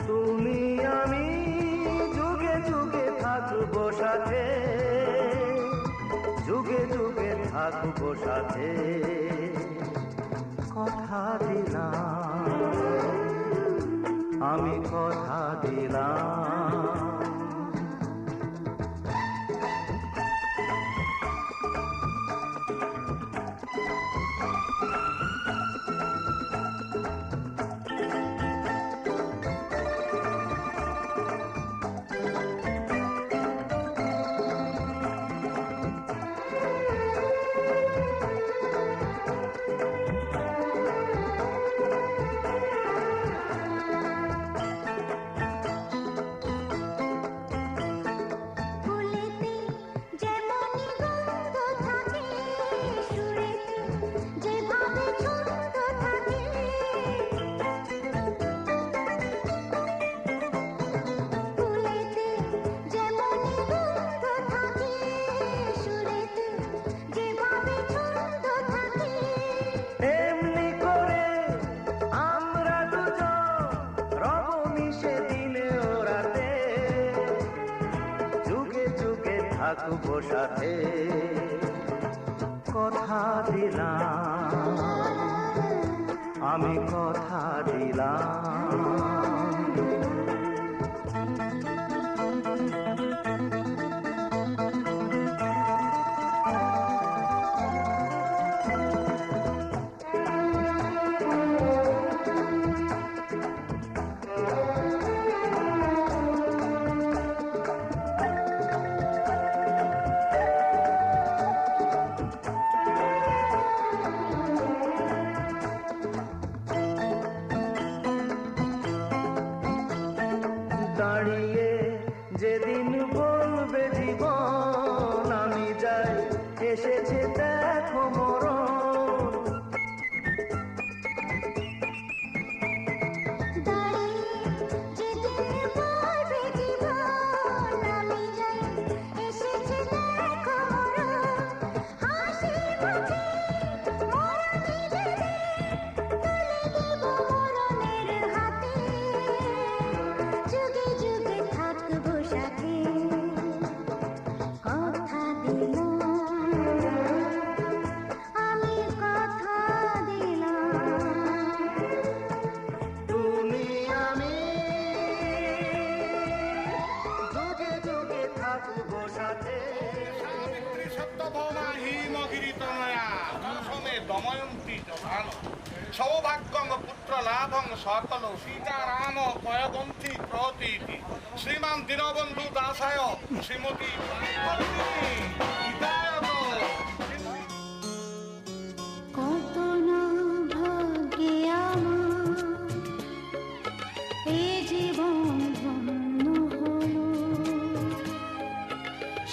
তুমি আমি যুগে যুগে থাকবো সাথে, যুগে যুগে থাকবো সাথে, কথা দিলাম, আমি কথা দিলাম। ফুলেতে যেমনই গন্ধ থাকে, সুরেতে যেভাবে ছন্দ থাকে, ফুলেতে যেমনই গন্ধ থাকে, সুরেতে যেভাবে ছন্দ থাকে, এমনি করে আমরা দুজন রব মিশে দিনে ও রাতে, যুগে যুগে থাকবো সাথে, কথা দিলাম, আমি কথা দিলাম। দাঁড়িয়ে যেদিন বলবে জীবন আমি যাই, এসেছে দেখো মরণ। দাঁড়িয়ে যেদিন বলবে জীবন আমি যাই, এসেছে দেখো মরণ, হাসি মুখে মরণে যেদিন তুলে দেব মরণের হাতে, যুগে যুগে থাকবো সাথে, কথা দিলাম, আমি কথা দিলাম। তুমি আমি যুগে যুগে থাকবো সাথে। সাবিত্রী সত্যভামা হিমগিরিতনয়া দশমে দময়ন্তী যথান সৌভাগ্যং পুত্র লাভং সকল সীতারাম কয়বন্থী প্রতীতি শ্রীমান দীনবন্ধু দাসায় শ্রীমতী কত না ভাগ্যে আমার এ জীবন ধন্য হলো,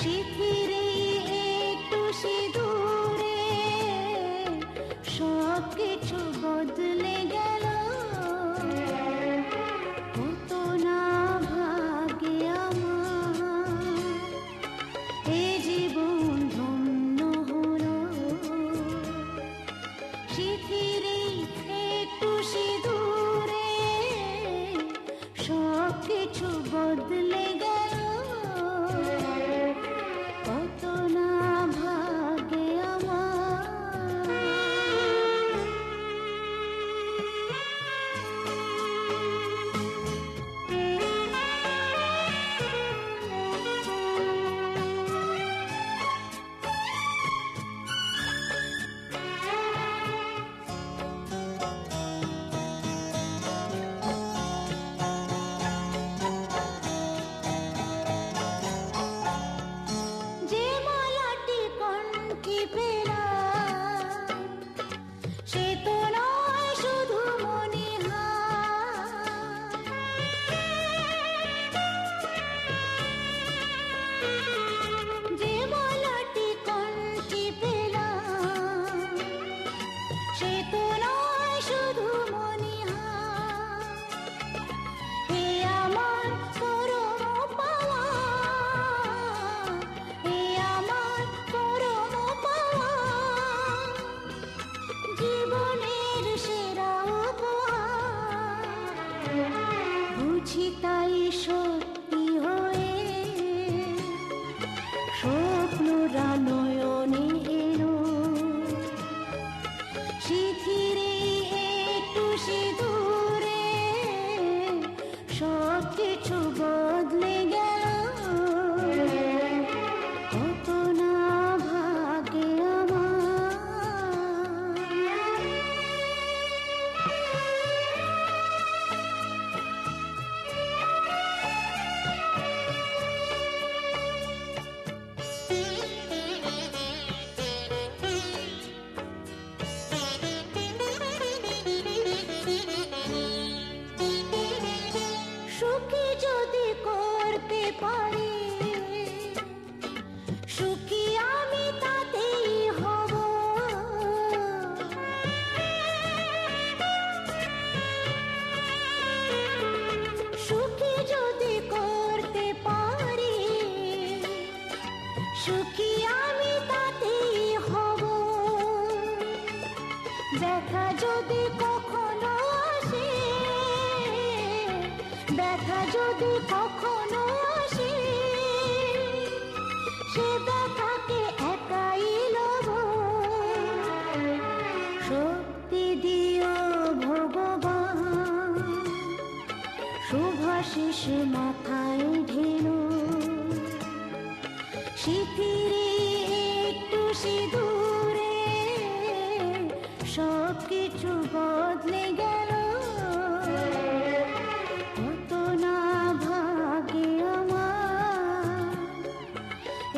শিথিরে একটু সিঁদুরে সব কিছু বদলে গেল, কত না ভাগ্যে আমার এ জীবন যদি কখনো আসে, ব্যথা যদি কখনো আসে, সে ব্যথাকে একাই লব। শক্তি দিও ভগবান, শুভাশিস মাথায় ঢেলো, শিথিরে একটু সিঁদুরে সব কিছু বদলে গেল। কত না ভাগে আমার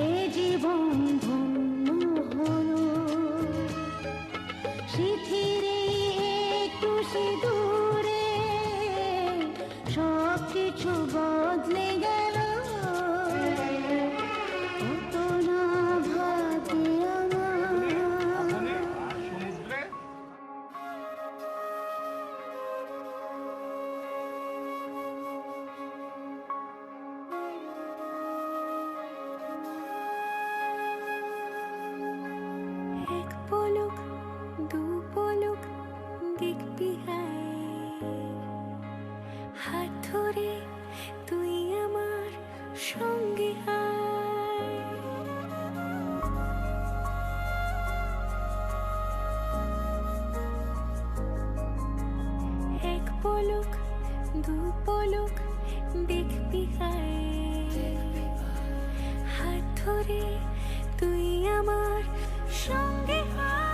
এ জীবন ধন্য হলো। শিথিরে একটু সিঁদুরে সব কিছু বদলে গেল। কত না ভাগে আমার। সমুদ্রে এক পলক দু পলক দেখবি হায়, হাত ধরে তুই আমার সঙ্গে আয়। এক পলক দু পলক দেখবি হায়, হাত ধরে তুই আমার সঙ্গে আয়।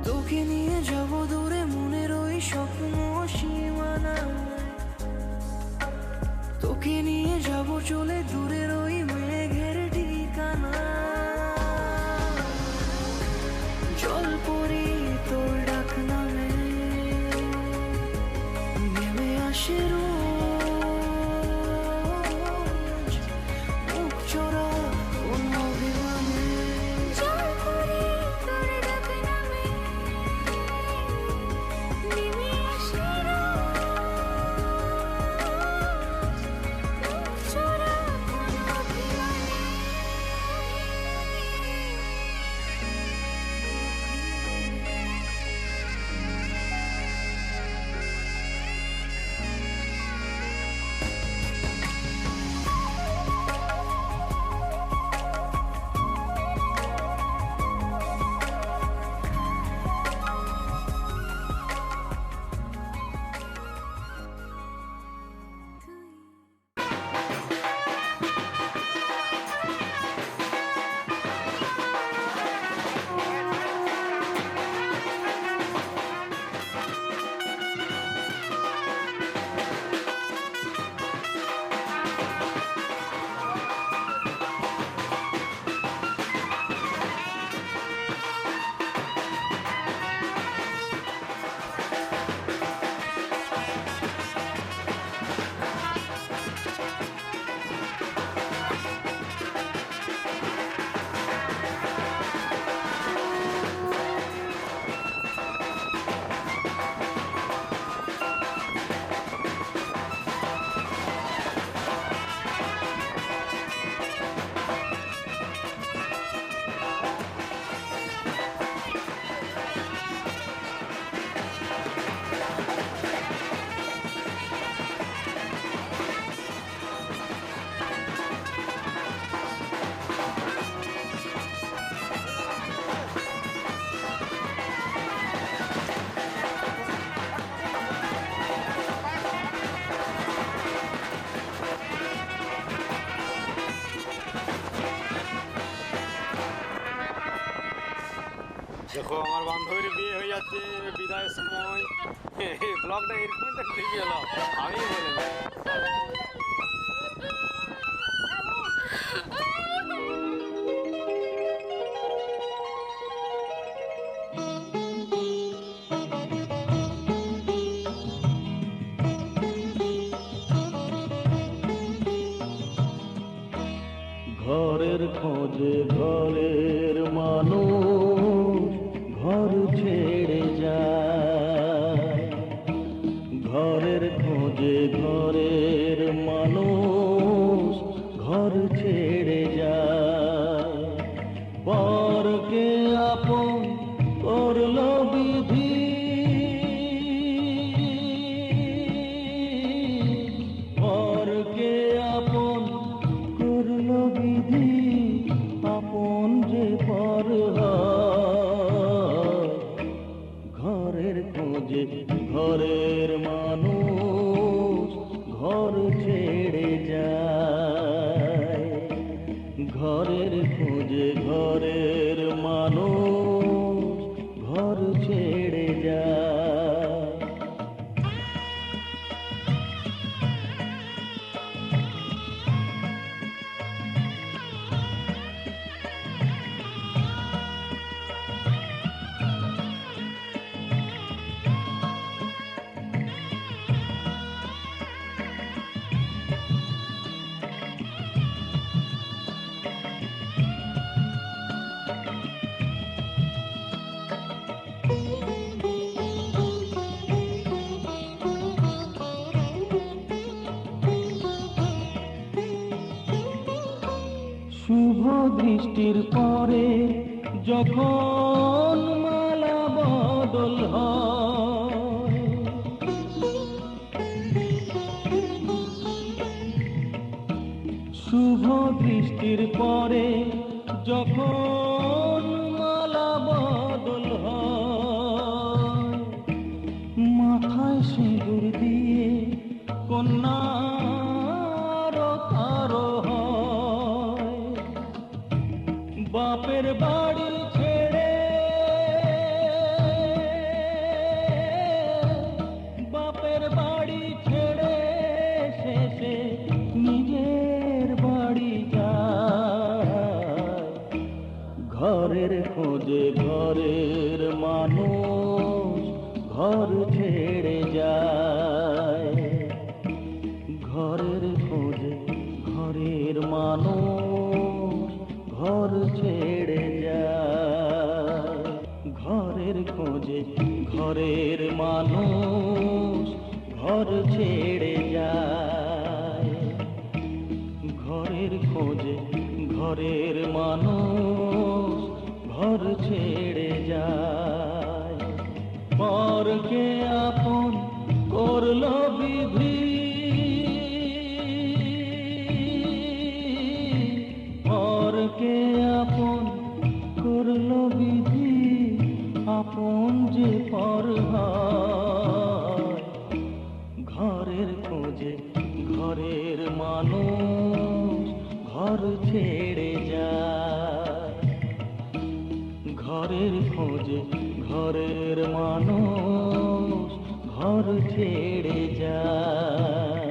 তোকে নিয়ে যাব দূরে মনের ওই স্বপ্ন সীমানা, তোকে নিয়ে যাব চলে দূরের ওই মেঘের ঠিকানা। জল পরি তোর ডাক নামে নেমে আসে রোজ, মুখ চোরা কোন অভিমানে। জল পরি তোর ডাক নামে নেমে আসে রোজ, মুখ চোরা কোন অভিমানে। দেখো আমার বান্ধবীর বিয়ে হয়ে যাচ্ছে বিদায়ের সময়, ব্লগটা এরকম দেখতে গেল আমি বলে ঘরের খোঁজে ঘরের মানুষ ঘর ছেড়ে যায়, ঘরের খোঁজে ঘরের মানুষ ঘর ছেড়ে যায়। পরকে আপন করলো ঘরের খোঁজে ঘরের মানুষ ঘর ছেড়ে যায়। শুভ দৃষ্টির পরে যখন মালা বদল হয়, শুভ দৃষ্টির পরে যখন মালা বদল হয়, মাথায় সিঁদুর দিয়ে কন্যার কারো হয়, বাপের বাড়ি ছেড়ে, বাপের বাড়ি ছেড়ে শেষে নিজের বাড়ি যায়। ঘরের খোঁজে ঘরের মানুষ ঘর ছেড়ে যায়। ঘরের খোঁজে ঘরের মানুষ ঘর ছেড়ে যায়। ঘরের খোঁজে ঘরের মানুষ ঘর ছেড়ে যায়। ঘরের খোঁজে ঘরের মানুষ ঘর ছেড়ে যায়। পরকে আপন করলো বিধি, পরকে আপন করলো বিধি, আপন যে পর হয়। ঘরের খোঁজে ঘরের মানুষ ঘর ছেড়ে যায়। ঘরের খোঁজে ঘরের মানুষ ঘর ছেড়ে যায়।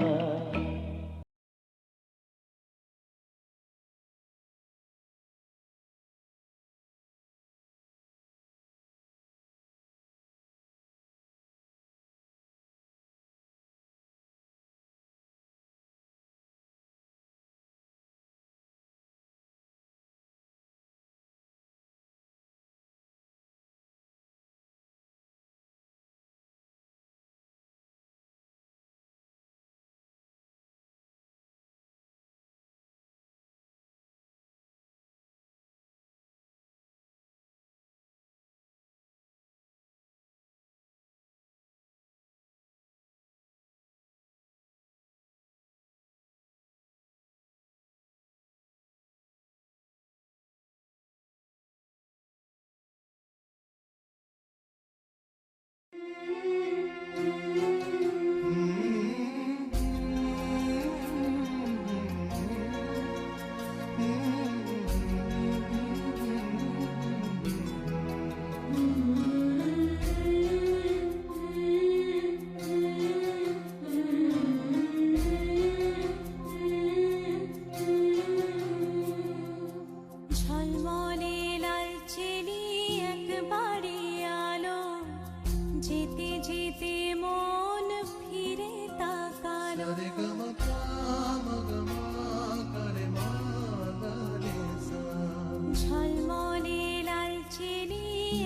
ঝলমলে লালচেলি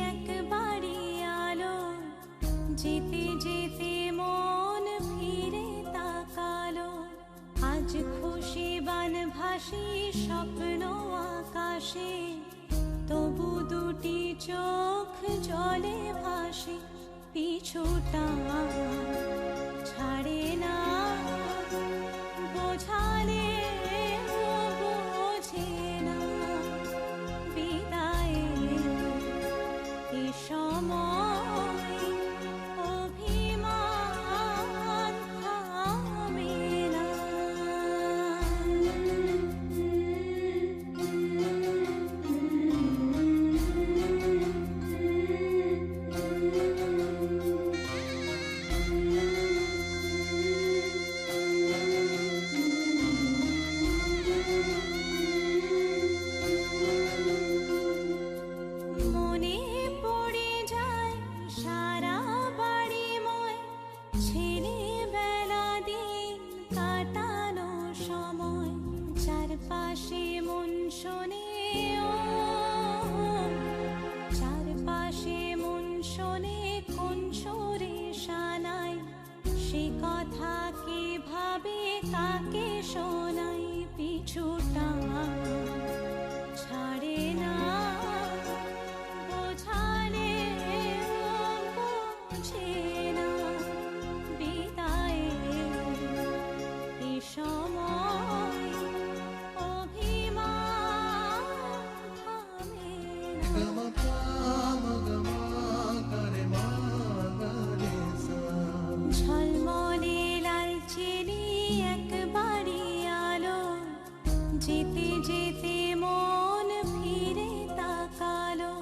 একবারে আলো, যেতে যেতে মন ফিরে তাকালো। আজ খুশি বানভাসি স্বপ্ন আকাশে, তবু দুটি চোখ জলে ভাসে। পিছুটা ছাড়ে না, বোঝালে বোঝে না। বিদায়ের এ সময় অভিমান থামে না। তাকে শোনাই পিছুটা ছাড়ে না বোঝালে বোঝে না বিদায়ে এ সময় অভিমান থামে ঝলমলে লালচেনি একবারই আলো যেতে যেতে মন ফিরে তাকালো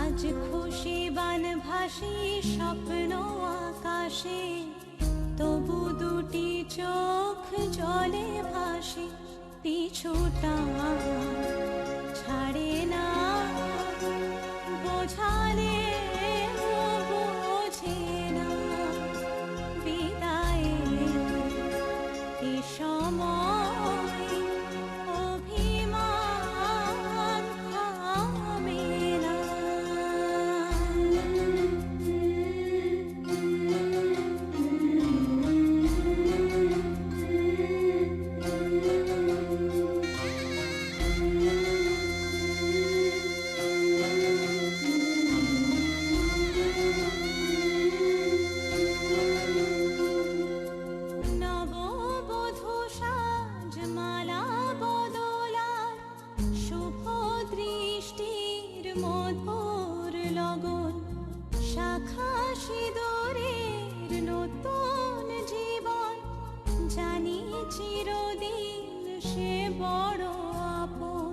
আজ খুশি বানভাসী স্বপ্ন আকাশে তবু দুটি চোখ জলে ভাসে পিছুটা ছাড়ে না বোঝালে বোঝে না বিদায়ে এ সময় অভিমান থামে না নববধূ সাজমালা বদলার শুভ দৃষ্টির মধুর লগন শাখা সিঁদুরের নতুন জীবন জানি চিরদিন সে বড় আপন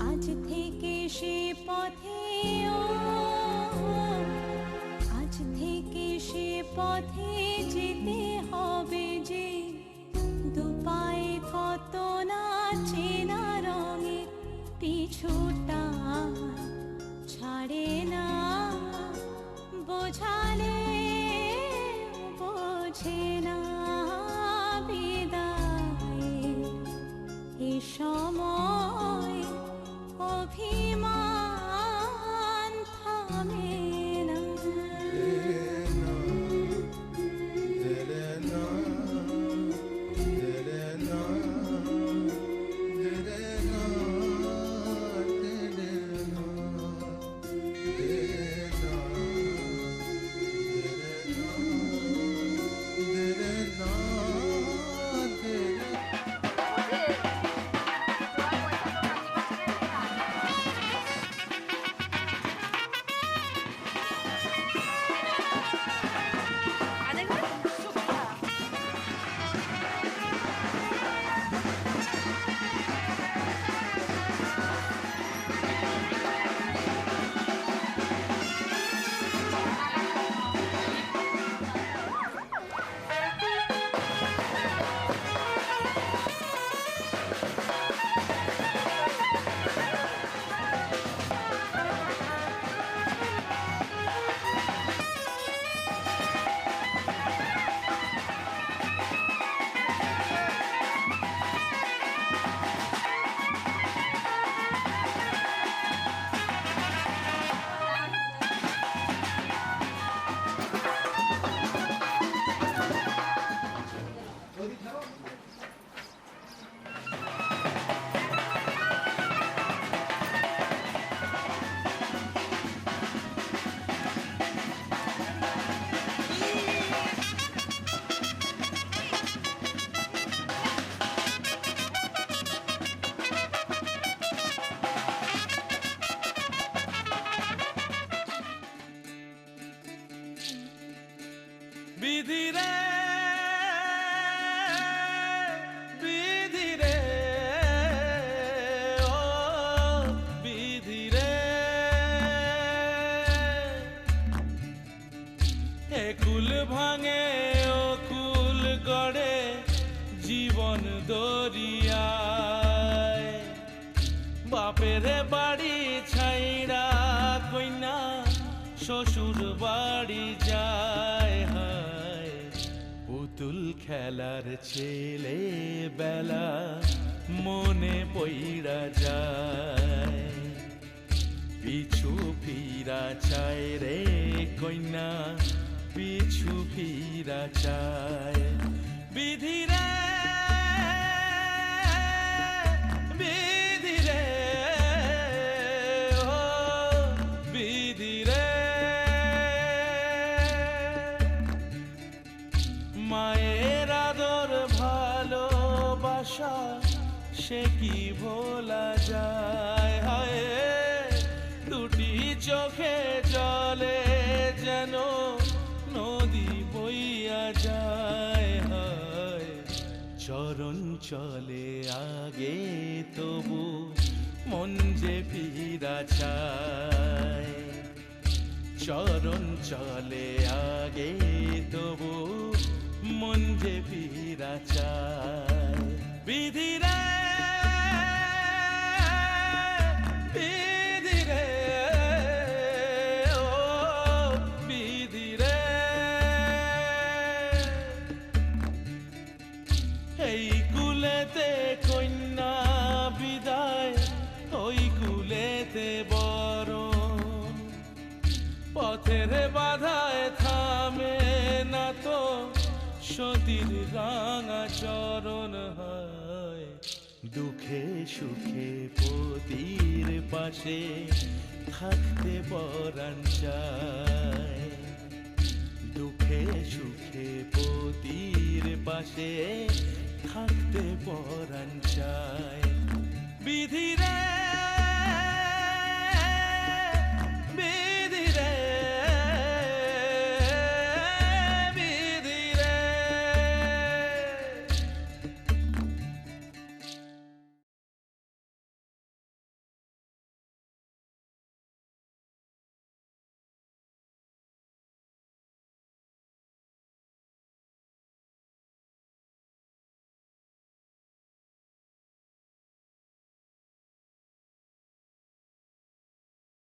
আজ থেকে সে পথে আজ থেকে সে পথে যেতে হবে যে দুপায়ে কত না চেনা রঙের পিছুটা ছাড়ে না বোঝালে বোঝে না বিদায়ে এ সময় অভিমান থামে না বিধি রে বিধি রে ও বিধি রে এ কুল ভাঙে ও কুল গড়ে জীবন দরিয়ায় বাপের বাড়ি ছাইড়া কইনা শ্বশুর বাড়ি যায় হায় পুতুল খেলার ছেলে বেলা মনে পইড়া যায় পিছু ফিরা চায় রে কইনা পিছু ফিরা চায় বিধি রে চলে আগে তবু মন যে ফিরা চায়, চরণ চলে আগে তবু মন যে ফিরা চায়। বিধিরে বিধিরে ও বিধিরে, এই কুলেতে কন্যা বিদায়, ওই কুলেতে বরণ, পথের বাধায় থামে না তো সতীর রাঙা চরণ হয়। দুঃখে সুখে পতির পাশে থাকতে পরাণ চায়, দুঃখে সুখে পতির পাশে থাকতে পরাণ চায়। বিধিরে